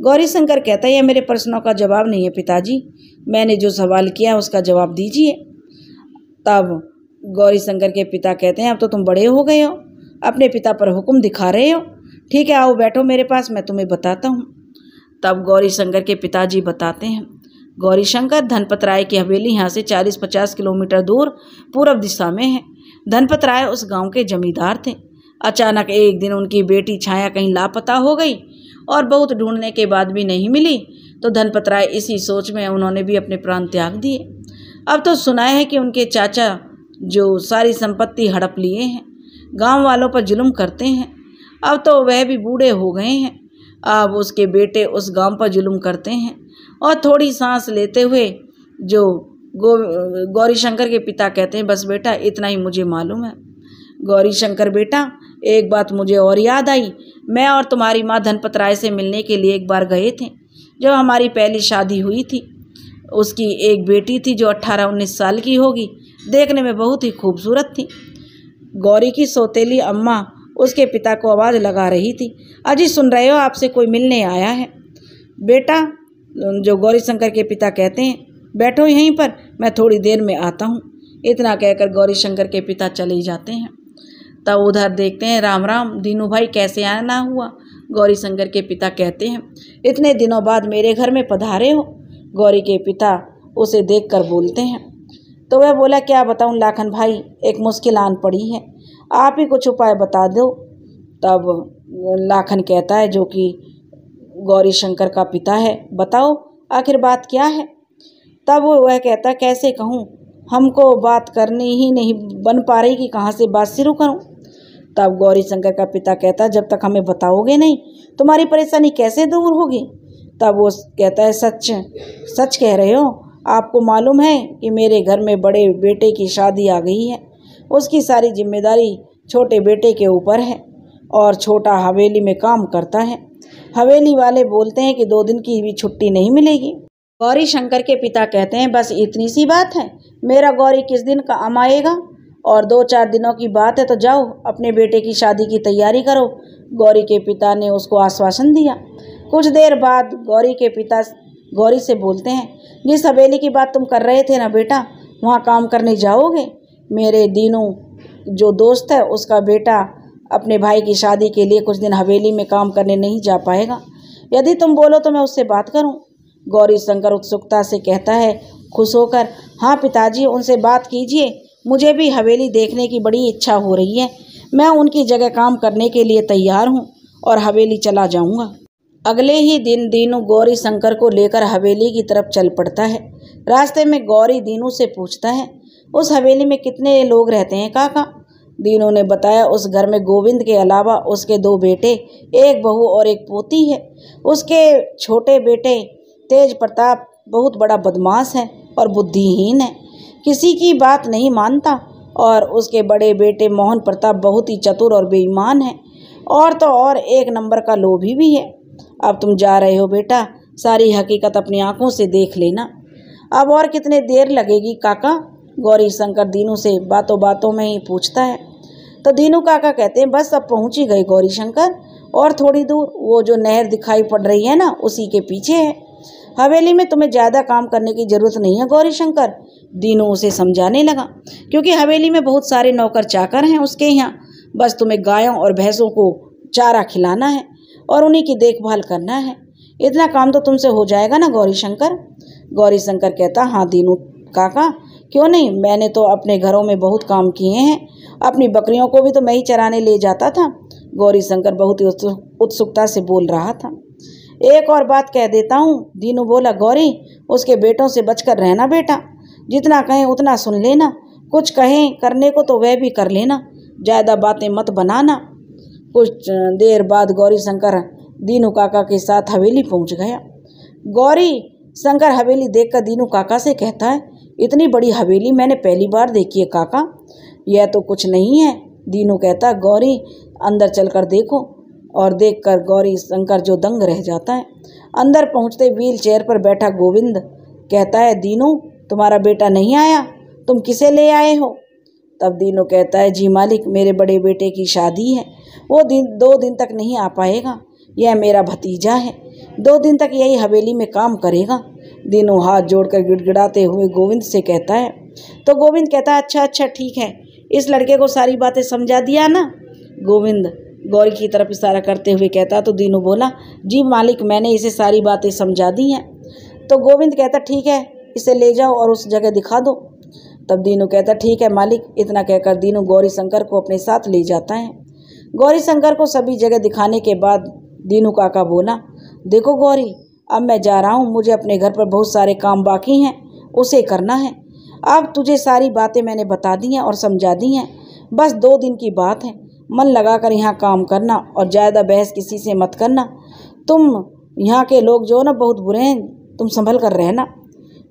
गौरीशंकर कहता है यह मेरे प्रश्नों का जवाब नहीं है पिताजी, मैंने जो सवाल किया उसका जवाब दीजिए। तब गौरीशंकर के पिता कहते हैं अब तो तुम बड़े हो गए हो, अपने पिता पर हुक्म दिखा रहे हो, ठीक है आओ बैठो मेरे पास, मैं तुम्हें बताता हूँ। तब गौरीशंकर के पिताजी बताते हैं गौरीशंकर धनपत राय की हवेली यहाँ से 40-50 किलोमीटर दूर पूर्व दिशा में है। धनपत राय उस गांव के जमींदार थे। अचानक एक दिन उनकी बेटी छाया कहीं लापता हो गई और बहुत ढूंढने के बाद भी नहीं मिली, तो धनपत राय इसी सोच में उन्होंने भी अपने प्राण त्याग दिए। अब तो सुना है कि उनके चाचा जो सारी संपत्ति हड़प लिए हैं, गांव वालों पर जुल्म करते हैं, अब तो वह भी बूढ़े हो गए हैं, अब उसके बेटे उस गांव पर जुल्म करते हैं। और थोड़ी सांस लेते हुए जो गौरीशंकर के पिता कहते हैं बस बेटा इतना ही मुझे मालूम है। गौरीशंकर बेटा एक बात मुझे और याद आई, मैं और तुम्हारी माँ धनपत राय से मिलने के लिए एक बार गए थे, जब हमारी पहली शादी हुई थी। उसकी एक बेटी थी जो 18-19 साल की होगी, देखने में बहुत ही खूबसूरत थी। गौरी की सौतेली अम्मा उसके पिता को आवाज़ लगा रही थी अजी सुन रहे हो, आपसे कोई मिलने आया है। बेटा जो गौरीशंकर के पिता कहते हैं बैठो यहीं पर, मैं थोड़ी देर में आता हूँ। इतना कहकर गौरीशंकर के पिता चले जाते हैं। तब उधर देखते हैं राम राम दीनू भाई कैसे आना हुआ। गौरीशंकर के पिता कहते हैं इतने दिनों बाद मेरे घर में पधारे हो। गौरी के पिता उसे देखकर बोलते हैं, तो वह बोला क्या बताऊं लाखन भाई, एक मुश्किल आन पड़ी है, आप ही कुछ उपाय बता दो। तब लाखन कहता है जो कि गौरीशंकर का पिता है, बताओ आखिर बात क्या है। तब वह कहता कैसे कहूँ, हमको बात करनी ही नहीं बन पा रही कि कहाँ से बात शुरू करूँ। तब गौरीशंकर का पिता कहता जब तक हमें बताओगे नहीं तुम्हारी परेशानी कैसे दूर होगी। तब वो कहता है सच सच कह रहे हो, आपको मालूम है कि मेरे घर में बड़े बेटे की शादी आ गई है, उसकी सारी जिम्मेदारी छोटे बेटे के ऊपर है और छोटा हवेली में काम करता है। हवेली वाले बोलते हैं कि 2 दिन की भी छुट्टी नहीं मिलेगी। गौरीशंकर के पिता कहते हैं बस इतनी सी बात है, मेरा गौरी किस दिन काम आएगा और 2-4 दिनों की बात है, तो जाओ अपने बेटे की शादी की तैयारी करो। गौरी के पिता ने उसको आश्वासन दिया। कुछ देर बाद गौरी के पिता गौरी से बोलते हैं जिस हवेली की बात तुम कर रहे थे ना बेटा, वहाँ काम करने जाओगे? मेरे दीनू जो दोस्त है उसका बेटा अपने भाई की शादी के लिए कुछ दिन हवेली में काम करने नहीं जा पाएगा, यदि तुम बोलो तो मैं उससे बात करूं। गौरीशंकर उत्सुकता से कहता है खुश होकर, हाँ पिताजी उनसे बात कीजिए, मुझे भी हवेली देखने की बड़ी इच्छा हो रही है, मैं उनकी जगह काम करने के लिए तैयार हूँ और हवेली चला जाऊँगा। अगले ही दिन दीनू गौरीशंकर को लेकर हवेली की तरफ चल पड़ता है। रास्ते में गौरी दीनू से पूछता है उस हवेली में कितने लोग रहते हैं काका? दीनू ने बताया उस घर में गोविंद के अलावा उसके 2 बेटे, एक बहू और एक पोती है। उसके छोटे बेटे तेज प्रताप बहुत बड़ा बदमाश है और बुद्धिहीन है, किसी की बात नहीं मानता। और उसके बड़े बेटे मोहन प्रताप बहुत ही चतुर और बेईमान है, और तो और एक नंबर का लोभी भी है। अब तुम जा रहे हो बेटा, सारी हकीकत अपनी आंखों से देख लेना। अब और कितने देर लगेगी काका? गौरी शंकर दीनू से बातों बातों में ही पूछता है। तो दीनू काका कहते हैं बस अब पहुंच ही गए गौरी शंकर, और थोड़ी दूर वो जो नहर दिखाई पड़ रही है ना, उसी के पीछे है। हवेली में तुम्हें ज़्यादा काम करने की ज़रूरत नहीं है गौरी शंकर, दीनू उसे समझाने लगा, क्योंकि हवेली में बहुत सारे नौकर चाकर हैं उसके यहाँ। बस तुम्हें गायों और भैंसों को चारा खिलाना है और उन्हीं की देखभाल करना है। इतना काम तो तुमसे हो जाएगा ना गौरी शंकर? गौरी शंकर कहता हाँ दीनू काका, क्यों नहीं, मैंने तो अपने घरों में बहुत काम किए हैं, अपनी बकरियों को भी तो मैं ही चराने ले जाता था। गौरी शंकर बहुत ही उत्सुकता से बोल रहा था। एक और बात कह देता हूँ, दीनू बोला। गौरी, उसके बेटों से बचकर रहना बेटा, जितना कहें उतना सुन लेना, कुछ कहें करने को तो वह भी कर लेना, ज़्यादा बातें मत बनाना। कुछ देर बाद गौरी शंकर दीनू काका के साथ हवेली पहुँच गया। गौरी शंकर हवेली देखकर दीनू काका से कहता है इतनी बड़ी हवेली मैंने पहली बार देखी है काका, यह तो कुछ नहीं है। दीनू कहता गौरी अंदर चलकर देखो, और देखकर गौरी शंकर जो दंग रह जाता है। अंदर पहुंचते व्हील चेयर पर बैठा गोविंद कहता है दीनू तुम्हारा बेटा नहीं आया, तुम किसे ले आए हो? तब दीनू कहता है जी मालिक, मेरे बड़े बेटे की शादी है, वो 2 दिन तक नहीं आ पाएगा, यह मेरा भतीजा है, 2 दिन तक यही हवेली में काम करेगा। दीनू हाथ जोड़कर गिड़गिड़ाते हुए गोविंद से कहता है। तो गोविंद कहता है अच्छा ठीक है, इस लड़के को सारी बातें समझा दिया ना? गोविंद गौरी की तरफ इशारा करते हुए कहता। तो दीनू बोला जी मालिक, मैंने इसे सारी बातें समझा दी हैं। तो गोविंद कहता ठीक है, इसे ले जाओ और उस जगह दिखा दो। तब दीनू कहता ठीक है मालिक। इतना कहकर दीनू गौरी शंकर को अपने साथ ले जाता है। गौरी शंकर को सभी जगह दिखाने के बाद दीनू काका बोला देखो गौरी, अब मैं जा रहा हूँ, मुझे अपने घर पर बहुत सारे काम बाकी हैं, उसे करना है। अब तुझे सारी बातें मैंने बता दी हैं और समझा दी हैं, बस 2 दिन की बात है, मन लगाकर यहाँ काम करना और ज़्यादा बहस किसी से मत करना। तुम यहाँ के लोग जो ना बहुत बुरे हैं, तुम संभल कर रहना।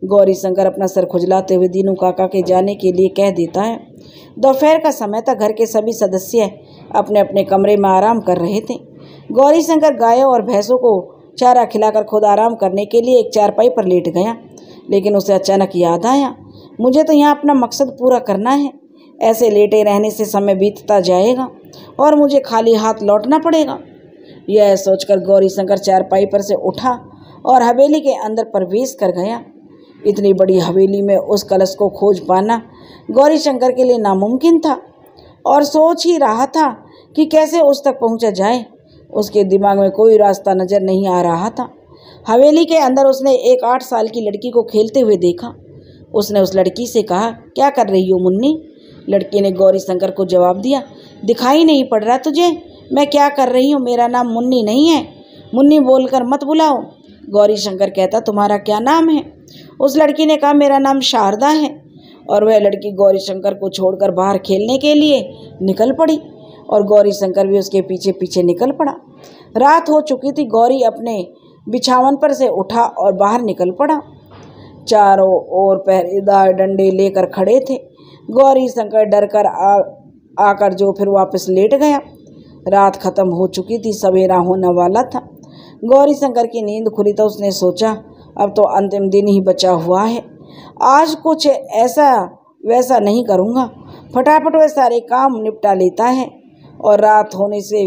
गौरी शंकर अपना सर खुजलाते हुए दीनू काका के जाने के लिए कह देता है। दोपहर का समय था, घर के सभी सदस्य अपने अपने कमरे में आराम कर रहे थे। गौरी शंकर गायों और भैंसों को चारा खिलाकर खुद आराम करने के लिए एक चारपाई पर लेट गया, लेकिन उसे अचानक याद आया मुझे तो यहाँ अपना मकसद पूरा करना है, ऐसे लेटे रहने से समय बीतता जाएगा और मुझे खाली हाथ लौटना पड़ेगा। यह सोचकर गौरी शंकर चारपाई पर से उठा और हवेली के अंदर प्रवेश कर गया। इतनी बड़ी हवेली में उस कलश को खोज पाना गौरी शंकर के लिए नामुमकिन था, और सोच ही रहा था कि कैसे उस तक पहुंचा जाए। उसके दिमाग में कोई रास्ता नजर नहीं आ रहा था। हवेली के अंदर उसने एक 8 साल की लड़की को खेलते हुए देखा। उसने उस लड़की से कहा क्या कर रही हो मुन्नी? लड़की ने गौरी शंकर को जवाब दिया दिखाई नहीं पड़ रहा तुझे मैं क्या कर रही हूँ? मेरा नाम मुन्नी नहीं है, मुन्नी बोलकर मत बुलाओ। गौरी शंकर कहता तुम्हारा क्या नाम है? उस लड़की ने कहा मेरा नाम शारदा है। और वह लड़की गौरी शंकर को छोड़कर बाहर खेलने के लिए निकल पड़ी और गौरी शंकर भी उसके पीछे पीछे निकल पड़ा। रात हो चुकी थी। गौरी अपने बिछावन पर से उठा और बाहर निकल पड़ा। चारों ओर पहरेदार डंडे लेकर खड़े थे। गौरी शंकर डर कर आकर जो फिर वापस लेट गया। रात खत्म हो चुकी थी, सवेरा होने वाला था। गौरी शंकर की नींद खुली तो उसने सोचा अब तो अंतिम दिन ही बचा हुआ है, आज कुछ ऐसा वैसा नहीं करूँगा, फटाफट वह सारे काम निपटा लेता है। और रात होने से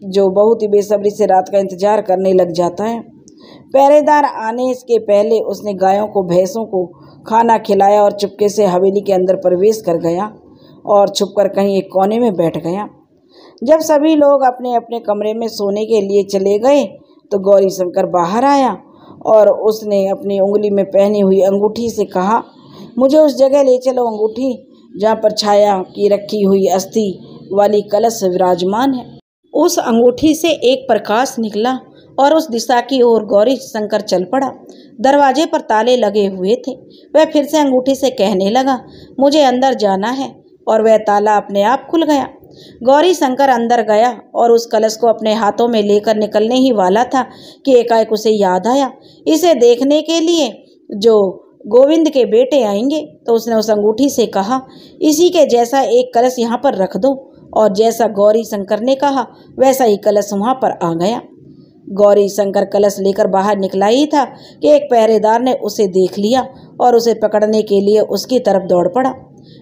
जो बहुत ही बेसब्री से रात का इंतजार करने लग जाता है। पहरेदार आने के पहले उसने गायों को भैंसों को खाना खिलाया और चुपके से हवेली के अंदर प्रवेश कर गया और छुपकर कहीं एक कोने में बैठ गया। जब सभी लोग अपने अपने कमरे में सोने के लिए चले गए तो गौरी शंकर बाहर आया और उसने अपनी उंगली में पहनी हुई अंगूठी से कहा मुझे उस जगह ले चलो अंगूठी जहाँ पर छाया की रखी हुई अस्थि वाली कलश विराजमान है। उस अंगूठी से एक प्रकाश निकला और उस दिशा की ओर गौरी शंकर चल पड़ा। दरवाजे पर ताले लगे हुए थे। वह फिर से अंगूठी से कहने लगा मुझे अंदर जाना है, और वह ताला अपने आप खुल गया। गौरी शंकर अंदर गया और उस कलश को अपने हाथों में लेकर निकलने ही वाला था कि एकाएक उसे याद आया, इसे देखने के लिए जो गोविंद के बेटे आएंगे। तो उसने उस अंगूठी से कहा, इसी के जैसा एक कलश यहाँ पर रख दो। और जैसा गौरी शंकर ने कहा वैसा ही कलश वहाँ पर आ गया। गौरी शंकर कलश लेकर बाहर निकला ही था कि एक पहरेदार ने उसे देख लिया और उसे पकड़ने के लिए उसकी तरफ दौड़ पड़ा।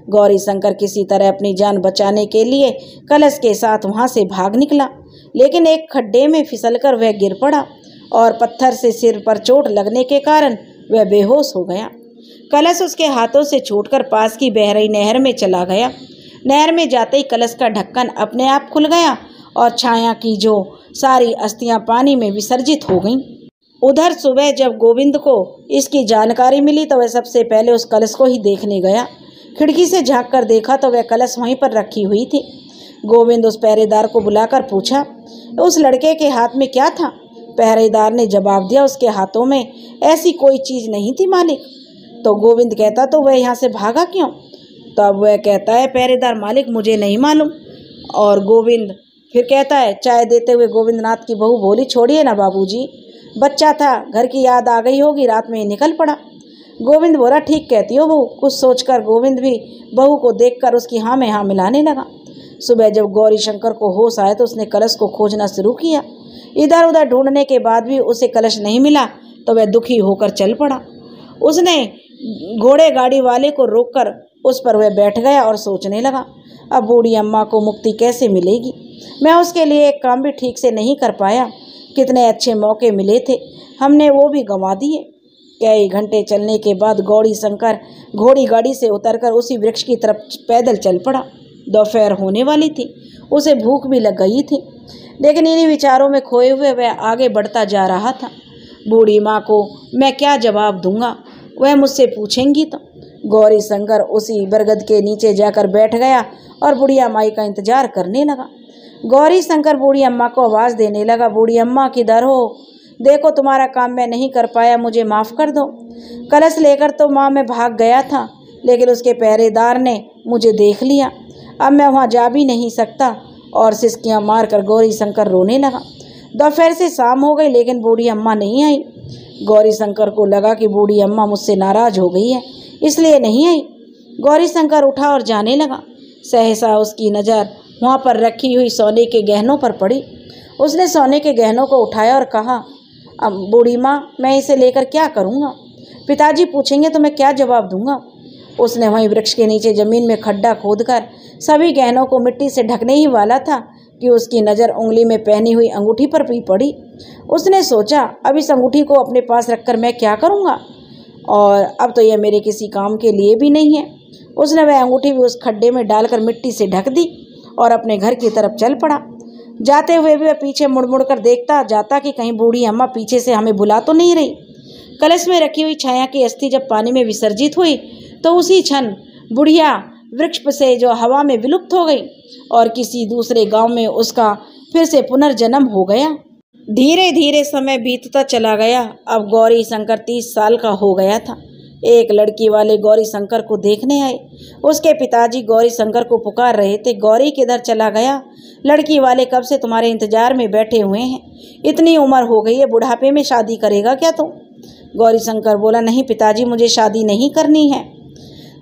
गौरी शंकर किसी तरह अपनी जान बचाने के लिए कलश के साथ वहां से भाग निकला, लेकिन एक खड्डे में फिसलकर वह गिर पड़ा और पत्थर से सिर पर चोट लगने के कारण वह बेहोश हो गया। कलश उसके हाथों से छूटकर पास की बह रही नहर में चला गया। नहर में जाते ही कलश का ढक्कन अपने आप खुल गया और छाया की जो सारी अस्थियां पानी में विसर्जित हो गईं। उधर सुबह जब गोविंद को इसकी जानकारी मिली तो वह सबसे पहले उस कलश को ही देखने गया। खिड़की से झांक कर देखा तो वह कलश वहीं पर रखी हुई थी। गोविंद उस पहरेदार को बुलाकर पूछा, उस लड़के के हाथ में क्या था? पहरेदार ने जवाब दिया, उसके हाथों में ऐसी कोई चीज़ नहीं थी मालिक। तो गोविंद कहता, तो वह यहाँ से भागा क्यों? तब वह कहता है, पहरेदार मालिक मुझे नहीं मालूम। और गोविंद फिर कहता है, चाय देते हुए गोविंदनाथ की बहू बोली, छोड़िए ना बाबूजी, बच्चा था, घर की याद आ गई होगी, रात में ही निकल पड़ा। गोविंद बोला, ठीक कहती हो बहू। कुछ सोचकर गोविंद भी बहू को देखकर उसकी हाँ में हाँ मिलाने लगा। सुबह जब गौरी शंकर को होश आया तो उसने कलश को खोजना शुरू किया। इधर उधर ढूंढने के बाद भी उसे कलश नहीं मिला तो वह दुखी होकर चल पड़ा। उसने घोड़े गाड़ी वाले को रोककर उस पर वह बैठ गया और सोचने लगा, अब बूढ़ी अम्मा को मुक्ति कैसे मिलेगी? मैं उसके लिए एक काम भी ठीक से नहीं कर पाया। कितने अच्छे मौके मिले थे, हमने वो भी गंवा दिए। कई घंटे चलने के बाद गौरी शंकर घोड़ी गाड़ी से उतरकर उसी वृक्ष की तरफ पैदल चल पड़ा। दोपहर होने वाली थी, उसे भूख भी लग गई थी, लेकिन इन्हीं विचारों में खोए हुए वह आगे बढ़ता जा रहा था। बूढ़ी माँ को मैं क्या जवाब दूंगा, वह मुझसे पूछेंगी तो। गौरी शंकर उसी बरगद के नीचे जाकर बैठ गया और बुढ़िया माई का इंतजार करने लगा। गौरी शंकर बूढ़ी अम्मा को आवाज़ देने लगा, बूढ़ी अम्मा किधर हो? देखो तुम्हारा काम मैं नहीं कर पाया, मुझे माफ़ कर दो। कलश लेकर तो माँ मैं भाग गया था, लेकिन उसके पहरेदार ने मुझे देख लिया, अब मैं वहाँ जा भी नहीं सकता। और सिसकियाँ मारकर गौरी शंकर रोने लगा। दोपहर से शाम हो गई लेकिन बूढ़ी अम्मा नहीं आई। गौरी शंकर को लगा कि बूढ़ी अम्मा मुझसे नाराज़ हो गई है, इसलिए नहीं आई। गौरी शंकर उठा और जाने लगा। सहसा उसकी नज़र वहाँ पर रखी हुई सोने के गहनों पर पड़ी। उसने सोने के गहनों को उठाया और कहा, अब बूढ़ी माँ मैं इसे लेकर क्या करूँगा? पिताजी पूछेंगे तो मैं क्या जवाब दूँगा? उसने वहीं वृक्ष के नीचे ज़मीन में खड्डा खोदकर सभी गहनों को मिट्टी से ढकने ही वाला था कि उसकी नज़र उंगली में पहनी हुई अंगूठी पर भी पड़ी। उसने सोचा, अब इस अंगूठी को अपने पास रखकर मैं क्या करूँगा, और अब तो यह मेरे किसी काम के लिए भी नहीं है। उसने वह अंगूठी भी उस खड्डे में डालकर मिट्टी से ढक दी और अपने घर की तरफ चल पड़ा। जाते हुए भी वह पीछे मुड़ मुड़ कर देखता जाता कि कहीं बूढ़ी अम्मा पीछे से हमें बुला तो नहीं रही। कलश में रखी हुई छाया की अस्थि जब पानी में विसर्जित हुई तो उसी क्षण बुढ़िया वृक्ष से जो हवा में विलुप्त हो गई और किसी दूसरे गांव में उसका फिर से पुनर्जन्म हो गया। धीरे धीरे समय बीतता चला गया। अब गौरी शंकर 30 साल का हो गया था। एक लड़की वाले गौरी शंकर को देखने आए। उसके पिताजी गौरी शंकर को पुकार रहे थे, गौरी किधर चला गया? लड़की वाले कब से तुम्हारे इंतजार में बैठे हुए हैं, इतनी उम्र हो गई है, बुढ़ापे में शादी करेगा क्या तुम? गौरी शंकर बोला, नहीं पिताजी मुझे शादी नहीं करनी है।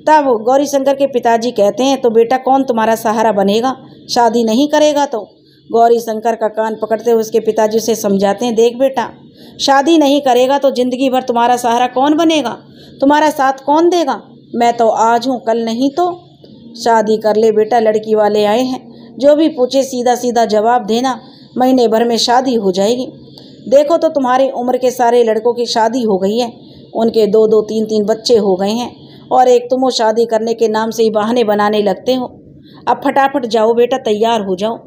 तब गौरी शंकर के पिताजी कहते हैं, तो बेटा कौन तुम्हारा सहारा बनेगा, शादी नहीं करेगा तो? गौरी शंकर का कान पकड़ते हुए उसके पिताजी उसे समझाते हैं, देख बेटा शादी नहीं करेगा तो जिंदगी भर तुम्हारा सहारा कौन बनेगा, तुम्हारा साथ कौन देगा? मैं तो आज हूँ, कल नहीं तो। शादी कर ले बेटा, लड़की वाले आए हैं, जो भी पूछे सीधा सीधा जवाब देना, महीने भर में शादी हो जाएगी। देखो तो तुम्हारी उम्र के सारे लड़कों की शादी हो गई है, उनके 2-2, 3-3 बच्चे हो गए हैं, और एक तुम हो शादी करने के नाम से ही बहाने बनाने लगते हो। अब फटाफट जाओ बेटा, तैयार हो जाओ।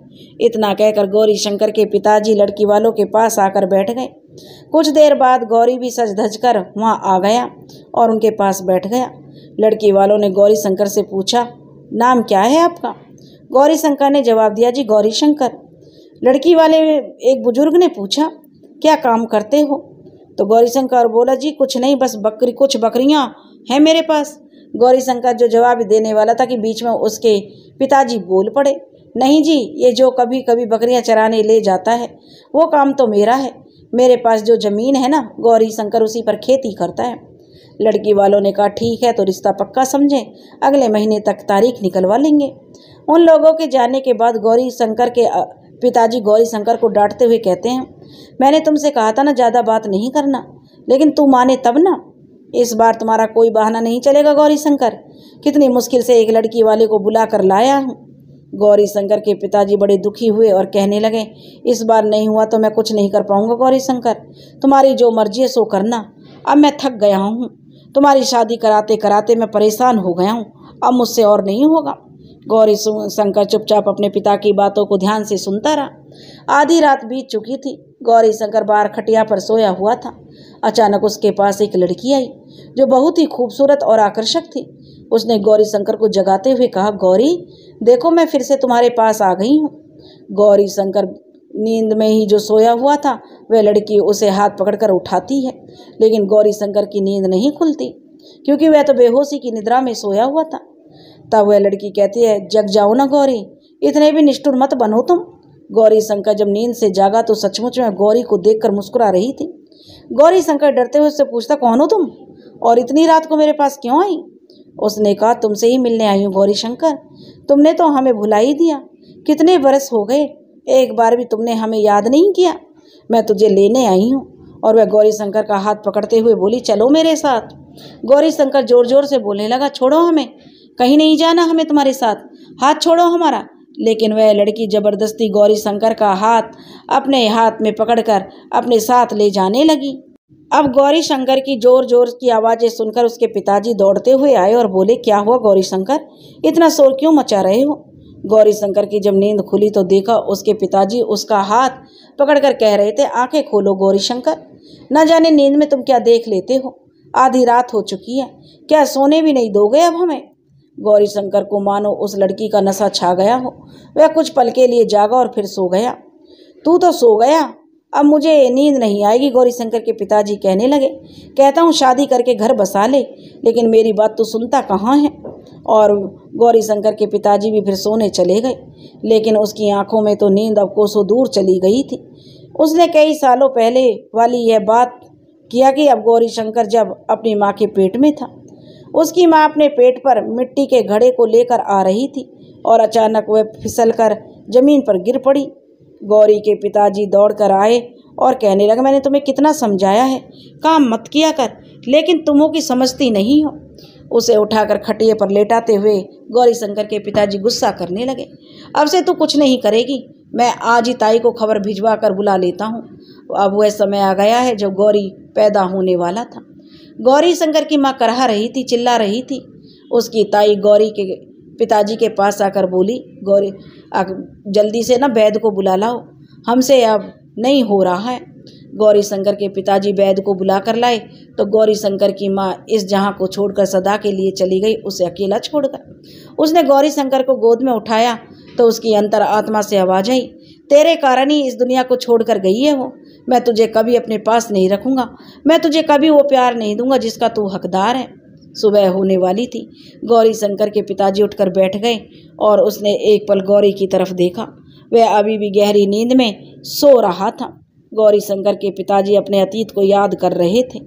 इतना कहकर गौरी शंकर के पिताजी लड़की वालों के पास आकर बैठ गए। कुछ देर बाद गौरी भी सज धज कर वहाँ आ गया और उनके पास बैठ गया। लड़की वालों ने गौरी शंकर से पूछा, नाम क्या है आपका? गौरी शंकर ने जवाब दिया, जी गौरी शंकर। लड़की वाले एक बुजुर्ग ने पूछा, क्या काम करते हो? तो गौरी शंकर बोला, जी कुछ नहीं, बस कुछ बकरियां हैं मेरे पास, गौरी शंकर जो जवाब देने वाला था कि बीच में उसके पिताजी बोल पड़े, नहीं जी, ये जो कभी कभी बकरियां चराने ले जाता है वो काम तो मेरा है। मेरे पास जो ज़मीन है ना, गौरी शंकर उसी पर खेती करता है। लड़की वालों ने कहा ठीक है, तो रिश्ता पक्का समझें, अगले महीने तक तारीख निकलवा लेंगे। उन लोगों के जाने के बाद गौरी शंकर के पिताजी गौरी शंकर को डांटते हुए कहते हैं, मैंने तुमसे कहा था ना ज़्यादा बात नहीं करना, लेकिन तू माने तब ना। इस बार तुम्हारा कोई बहाना नहीं चलेगा गौरी शंकर, कितनी मुश्किल से एक लड़की वाले को बुला कर लाया हूँ। गौरी शंकर के पिताजी बड़े दुखी हुए और कहने लगे, इस बार नहीं हुआ तो मैं कुछ नहीं कर पाऊंगा गौरी शंकर, तुम्हारी जो मर्जी है सो करना। अब मैं थक गया हूँ, तुम्हारी शादी कराते कराते मैं परेशान हो गया हूँ, अब मुझसे और नहीं होगा। गौरी शंकर चुपचाप अपने पिता की बातों को ध्यान से सुनता रहा। आधी रात बीत चुकी थी। गौरी शंकर बाहर खटिया पर सोया हुआ था। अचानक उसके पास एक लड़की आई जो बहुत ही खूबसूरत और आकर्षक थी। उसने गौरी शंकर को जगाते हुए कहा, गौरी देखो, मैं फिर से तुम्हारे पास आ गई हूँ। गौरी शंकर नींद में ही जो सोया हुआ था वह लड़की उसे हाथ पकड़कर उठाती है, लेकिन गौरी शंकर की नींद नहीं खुलती क्योंकि वह तो बेहोशी की निद्रा में सोया हुआ था। तब वह लड़की कहती है, जग जाओ ना गौरी, इतने भी निष्ठुर मत बनो तुम। गौरी शंकर जब नींद से जागा तो सचमुच में गौरी को देखकर मुस्कुरा रही थी। गौरी शंकर डरते हुए उससे पूछता, कौन हो तुम और इतनी रात को मेरे पास क्यों आई? उसने कहा, तुमसे ही मिलने आई हूँ गौरी शंकर, तुमने तो हमें भुला ही दिया। कितने बरस हो गए, एक बार भी तुमने हमें याद नहीं किया। मैं तुझे लेने आई हूँ। और वह गौरी शंकर का हाथ पकड़ते हुए बोली, चलो मेरे साथ। गौरी शंकर जोर जोर से बोलने लगा, छोड़ो हमें, कहीं नहीं जाना हमें तुम्हारे साथ, हाथ छोड़ो हमारा। लेकिन वह लड़की जबरदस्ती गौरी शंकर का हाथ अपने हाथ में पकड़कर अपने साथ ले जाने लगी। अब गौरी शंकर की जोर जोर की आवाज़ें सुनकर उसके पिताजी दौड़ते हुए आए और बोले, क्या हुआ गौरी शंकर, इतना शोर क्यों मचा रहे हो? गौरी शंकर की जब नींद खुली तो देखा उसके पिताजी उसका हाथ पकड़कर कह रहे थे, आंखें खोलो गौरी शंकर, न जाने नींद में तुम क्या देख लेते हो, आधी रात हो चुकी है, क्या सोने भी नहीं दोगे अब हमें? गौरी शंकर को मानो उस लड़की का नशा छा गया हो। वह कुछ पल के लिए जागा और फिर सो गया। तू तो सो गया, अब मुझे नींद नहीं आएगी, गौरी शंकर के पिताजी कहने लगे। कहता हूँ शादी करके घर बसा ले, लेकिन मेरी बात तो सुनता कहाँ है। और गौरी शंकर के पिताजी भी फिर सोने चले गए, लेकिन उसकी आंखों में तो नींद अब कोसों दूर चली गई थी। उसने कई सालों पहले वाली यह बात किया कि अब गौरी शंकर जब अपनी माँ के पेट में था, उसकी माँ अपने पेट पर मिट्टी के घड़े को लेकर आ रही थी और अचानक वह फिसलकर जमीन पर गिर पड़ी। गौरी के पिताजी दौड़कर आए और कहने लगे, मैंने तुम्हें कितना समझाया है, काम मत किया कर, लेकिन तुमों की समझती नहीं हो। उसे उठाकर खटिए पर लेटाते हुए गौरी शंकर के पिताजी गुस्सा करने लगे। अब से तू कुछ नहीं करेगी, मैं आज ही ताई को खबर भिजवा कर बुला लेता हूँ। अब वह समय आ गया है जब गौरी पैदा होने वाला था। गौरी शंकर की माँ करहा रही थी, चिल्ला रही थी। उसकी ताई गौरी के पिताजी के पास आकर बोली, गौरी जल्दी से ना वैद्य को बुला लाओ, हमसे अब नहीं हो रहा है। गौरी शंकर के पिताजी वैद्य को बुला कर लाए तो गौरी शंकर की माँ इस जहाँ को छोड़कर सदा के लिए चली गई, उसे अकेला छोड़कर। उसने गौरी शंकर को गोद में उठाया तो उसकी अंतर आत्मा से आवाज आई, तेरे कारण ही इस दुनिया को छोड़कर गई है वो। मैं तुझे कभी अपने पास नहीं रखूँगा, मैं तुझे कभी वो प्यार नहीं दूंगा जिसका तू हकदार है। सुबह होने वाली थी। गौरी शंकर के पिताजी उठकर बैठ गए और उसने एक पल गौरी की तरफ देखा। वह अभी भी गहरी नींद में सो रहा था। गौरी शंकर के पिताजी अपने अतीत को याद कर रहे थे।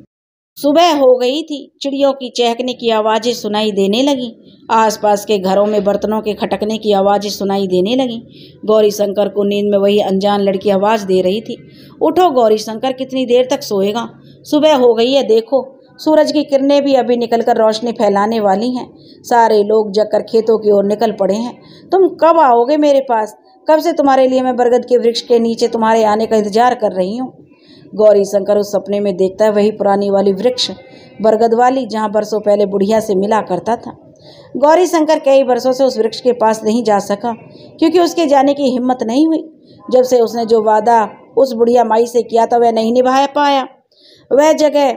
सुबह हो गई थी। चिड़ियों की चहकने की आवाज़ें सुनाई देने लगीं। आसपास के घरों में बर्तनों के खटकने की आवाज़ें सुनाई देने लगीं। गौरी शंकर को नींद में वही अनजान लड़की आवाज़ दे रही थी, उठो गौरी शंकर, कितनी देर तक सोएगा, सुबह हो गई है, देखो सूरज की किरणें भी अभी निकलकर रोशनी फैलाने वाली हैं। सारे लोग जगकर खेतों की ओर निकल पड़े हैं। तुम कब आओगे मेरे पास? कब से तुम्हारे लिए मैं बरगद के वृक्ष के नीचे तुम्हारे आने का इंतजार कर रही हूँ। गौरी शंकर उस सपने में देखता है वही पुरानी वाली वृक्ष, बरगद वाली, जहाँ बरसों पहले बुढ़िया से मिला करता था। गौरी शंकर कई वर्षों से उस वृक्ष के पास नहीं जा सका क्योंकि उसके जाने की हिम्मत नहीं हुई। जब से उसने जो वादा उस बुढ़िया माई से किया था वह नहीं निभा पाया। वह जगह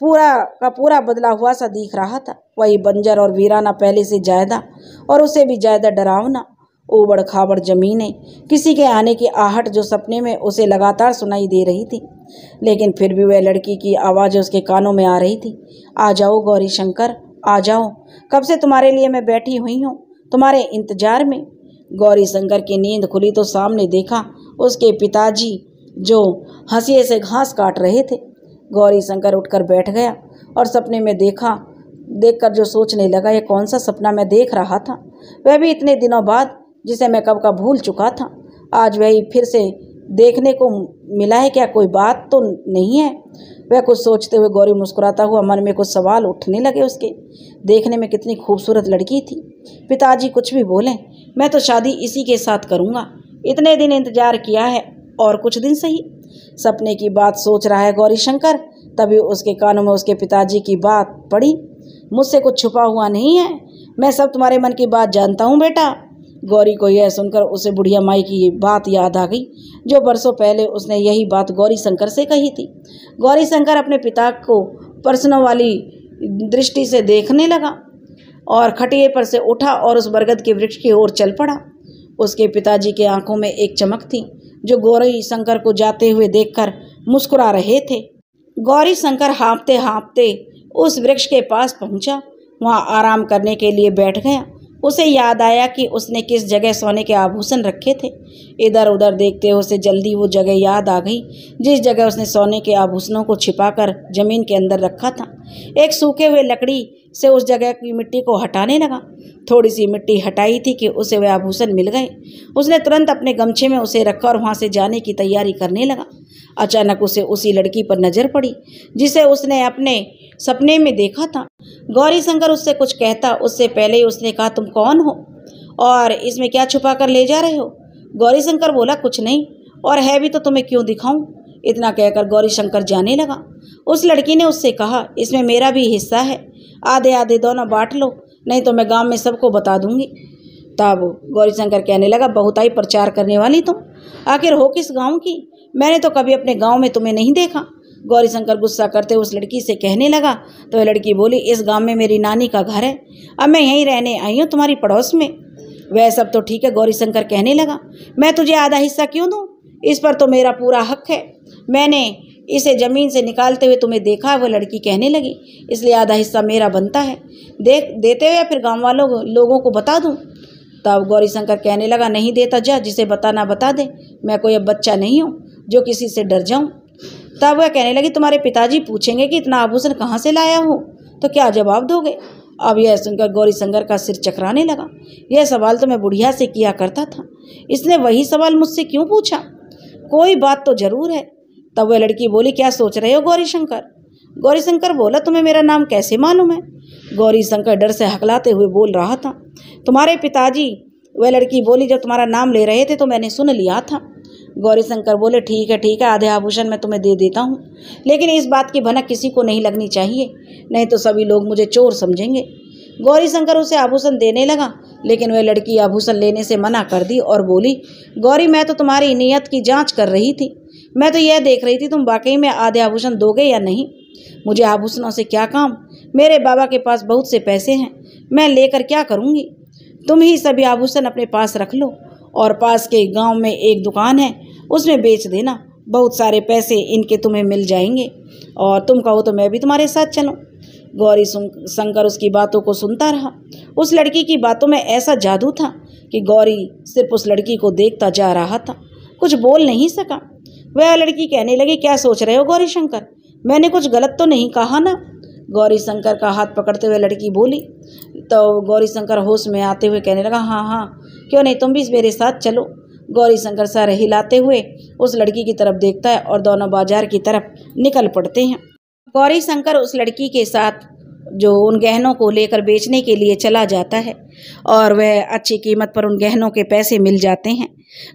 पूरा का पूरा बदला हुआ सा दिख रहा था। वही बंजर और वीराना पहले से ज्यादा और उससे भी ज्यादा डरावना, ऊबड़ खाबड़ जमीनें, किसी के आने की आहट जो सपने में उसे लगातार सुनाई दे रही थी। लेकिन फिर भी वह लड़की की आवाज़ उसके कानों में आ रही थी, आ जाओ गौरी शंकर, आ जाओ, कब से तुम्हारे लिए मैं बैठी हुई हूँ, तुम्हारे इंतजार में। गौरी शंकर की नींद खुली तो सामने देखा उसके पिताजी जो हंसिए से घास काट रहे थे। गौरी शंकर उठकर बैठ गया और सपने में देखकर जो सोचने लगा, ये कौन सा सपना मैं देख रहा था, वह भी इतने दिनों बाद, जिसे मैं कब का भूल चुका था। आज वही फिर से देखने को मिला है, क्या कोई बात तो नहीं है? वह कुछ सोचते हुए गौरी मुस्कुराता हुआ, मन में कुछ सवाल उठने लगे उसके। देखने में कितनी खूबसूरत लड़की थी। पिताजी कुछ भी बोलें, मैं तो शादी इसी के साथ करूँगा। इतने दिन इंतजार किया है, और कुछ दिन सही। सपने की बात सोच रहा है गौरी शंकर, तभी उसके कानों में उसके पिताजी की बात पड़ी। मुझसे कुछ छुपा हुआ नहीं है, मैं सब तुम्हारे मन की बात जानता हूँ बेटा। गौरी को यह सुनकर उसे बुढ़िया माई की बात याद आ गई, जो बरसों पहले उसने यही बात गौरी शंकर से कही थी। गौरी शंकर अपने पिता को प्रश्नों वाली दृष्टि से देखने लगा और खटिए पर से उठा और उस बरगद के वृक्ष की ओर चल पड़ा। उसके पिताजी के आंखों में एक चमक थी, जो गौरी शंकर को जाते हुए देखकर मुस्कुरा रहे थे। गौरी शंकर हाँफते हाँफते उस वृक्ष के पास पहुंचा, वहां आराम करने के लिए बैठ गया। उसे याद आया कि उसने किस जगह सोने के आभूषण रखे थे। इधर उधर देखते हुए उसे जल्दी वो जगह याद आ गई, जिस जगह उसने सोने के आभूषणों को छिपाकर जमीन के अंदर रखा था। एक सूखे हुए लकड़ी से उस जगह की मिट्टी को हटाने लगा। थोड़ी सी मिट्टी हटाई थी कि उसे वे आभूषण मिल गए। उसने तुरंत अपने गमछे में उसे रखा और वहाँ से जाने की तैयारी करने लगा। अचानक उसे उसी लड़की पर नजर पड़ी, जिसे उसने अपने सपने में देखा था। गौरी शंकर उससे कुछ कहता उससे पहले ही उसने कहा, तुम कौन हो और इसमें क्या छुपा कर ले जा रहे हो? गौरी शंकर बोला, कुछ नहीं, और है भी तो तुम्हें क्यों दिखाऊं? इतना कहकर गौरी शंकर जाने लगा। उस लड़की ने उससे कहा, इसमें मेरा भी हिस्सा है, आधे आधे दोनों बांट लो, नहीं तो मैं गांव में सबको बता दूंगी। तब गौरी शंकर कहने लगा, बहुत ही प्रचार करने वाली तुम, आखिर हो किस गांव की? मैंने तो कभी अपने गांव में तुम्हें नहीं देखा। गौरी शंकर गुस्सा करते उस लड़की से कहने लगा, तो वह लड़की बोली, इस गांव में मेरी नानी का घर है, अब मैं यहीं रहने आई हूँ तुम्हारी पड़ोस में। वह सब तो ठीक है, गौरी शंकर कहने लगा, मैं तुझे आधा हिस्सा क्यों दूँ? इस पर तो मेरा पूरा हक है, मैंने इसे जमीन से निकालते हुए तुम्हें देखा है। वह लड़की कहने लगी, इसलिए आधा हिस्सा मेरा बनता है, देते हुए या फिर गाँव वालों लोगों को बता दूँ? तब गौरी शंकर कहने लगा, नहीं देता जा, जिसे बताना बता दे, मैं कोई अब बच्चा नहीं हूँ जो किसी से डर जाऊँ। तब वह कहने लगी, तुम्हारे पिताजी पूछेंगे कि इतना आभूषण कहाँ से लाया हो, तो क्या जवाब दोगे? अब यह सुनकर गौरी शंकर का सिर चकराने लगा। यह सवाल तो मैं बुढ़िया से किया करता था, इसने वही सवाल मुझसे क्यों पूछा? कोई बात तो जरूर है। तब वह लड़की बोली, क्या सोच रहे हो गौरी शंकर? गौरी शंकर बोला, तुम्हें मेरा नाम कैसे मालूम है? गौरी शंकर डर से हकलाते हुए बोल रहा था, तुम्हारे पिताजी। वह लड़की बोली, जब तुम्हारा नाम ले रहे थे तो मैंने सुन लिया था। गौरी शंकर बोले, ठीक है, आधे आभूषण मैं तुम्हें दे देता हूँ, लेकिन इस बात की भनक किसी को नहीं लगनी चाहिए, नहीं तो सभी लोग मुझे चोर समझेंगे। गौरी शंकर उसे आभूषण देने लगा, लेकिन वह लड़की आभूषण लेने से मना कर दी और बोली, गौरी मैं तो तुम्हारी नीयत की जांच कर रही थी, मैं तो यह देख रही थी तुम वाकई में आधे आभूषण दोगे या नहीं। मुझे आभूषणों से क्या काम, मेरे बाबा के पास बहुत से पैसे हैं, मैं लेकर क्या करूँगी? तुम ही सभी आभूषण अपने पास रख लो और पास के गांव में एक दुकान है, उसमें बेच देना, बहुत सारे पैसे इनके तुम्हें मिल जाएंगे, और तुम कहो तो मैं भी तुम्हारे साथ चलूं। गौरी शंकर उसकी बातों को सुनता रहा। उस लड़की की बातों में ऐसा जादू था कि गौरी सिर्फ उस लड़की को देखता जा रहा था, कुछ बोल नहीं सका। वह लड़की कहने लगी, क्या सोच रहे हो गौरी शंकर, मैंने कुछ गलत तो नहीं कहा ना? गौरी शंकर का हाथ पकड़ते हुए लड़की बोली। तो गौरी शंकर होश में आते हुए कहने लगा, हाँ, क्यों नहीं, तुम भी मेरे साथ चलो। गौरी शंकर सर हिलाते हुए उस लड़की की तरफ देखता है और दोनों बाजार की तरफ निकल पड़ते हैं। गौरी शंकर उस लड़की के साथ जो उन गहनों को लेकर बेचने के लिए चला जाता है और वह अच्छी कीमत पर उन गहनों के पैसे मिल जाते हैं।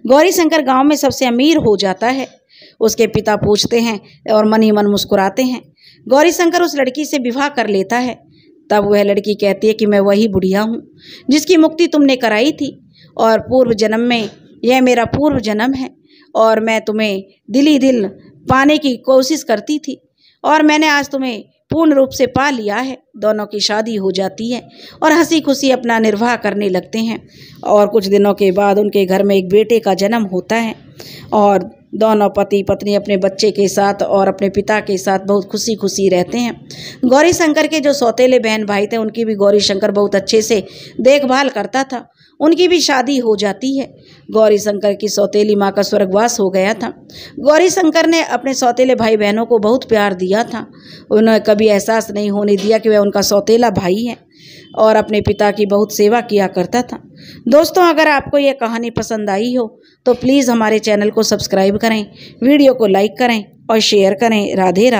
गौरी शंकर गांव में सबसे अमीर हो जाता है। उसके पिता पूछते हैं और मन ही मन मुस्कुराते हैं। गौरी शंकर उस लड़की से विवाह कर लेता है। तब वह लड़की कहती है कि मैं वही बुढ़िया हूँ जिसकी मुक्ति तुमने कराई थी, और पूर्व जन्म में यह मेरा पूर्व जन्म है, और मैं तुम्हें दिली दिल पाने की कोशिश करती थी, और मैंने आज तुम्हें पूर्ण रूप से पा लिया है। दोनों की शादी हो जाती है और हंसी खुशी अपना निर्वाह करने लगते हैं, और कुछ दिनों के बाद उनके घर में एक बेटे का जन्म होता है। और दोनों पति पत्नी अपने बच्चे के साथ और अपने पिता के साथ बहुत खुशी खुशी रहते हैं। गौरी शंकर के जो सौतेले बहन भाई थे उनकी भी गौरी शंकर बहुत अच्छे से देखभाल करता था। उनकी भी शादी हो जाती है। गौरी शंकर की सौतेली माँ का स्वर्गवास हो गया था। गौरी शंकर ने अपने सौतेले भाई बहनों को बहुत प्यार दिया था। उन्हें कभी एहसास नहीं होने दिया कि वह उनका सौतेला भाई है और अपने पिता की बहुत सेवा किया करता था। दोस्तों, अगर आपको ये कहानी पसंद आई हो तो प्लीज़ हमारे चैनल को सब्सक्राइब करें, वीडियो को लाइक करें और शेयर करें। राधे राधे।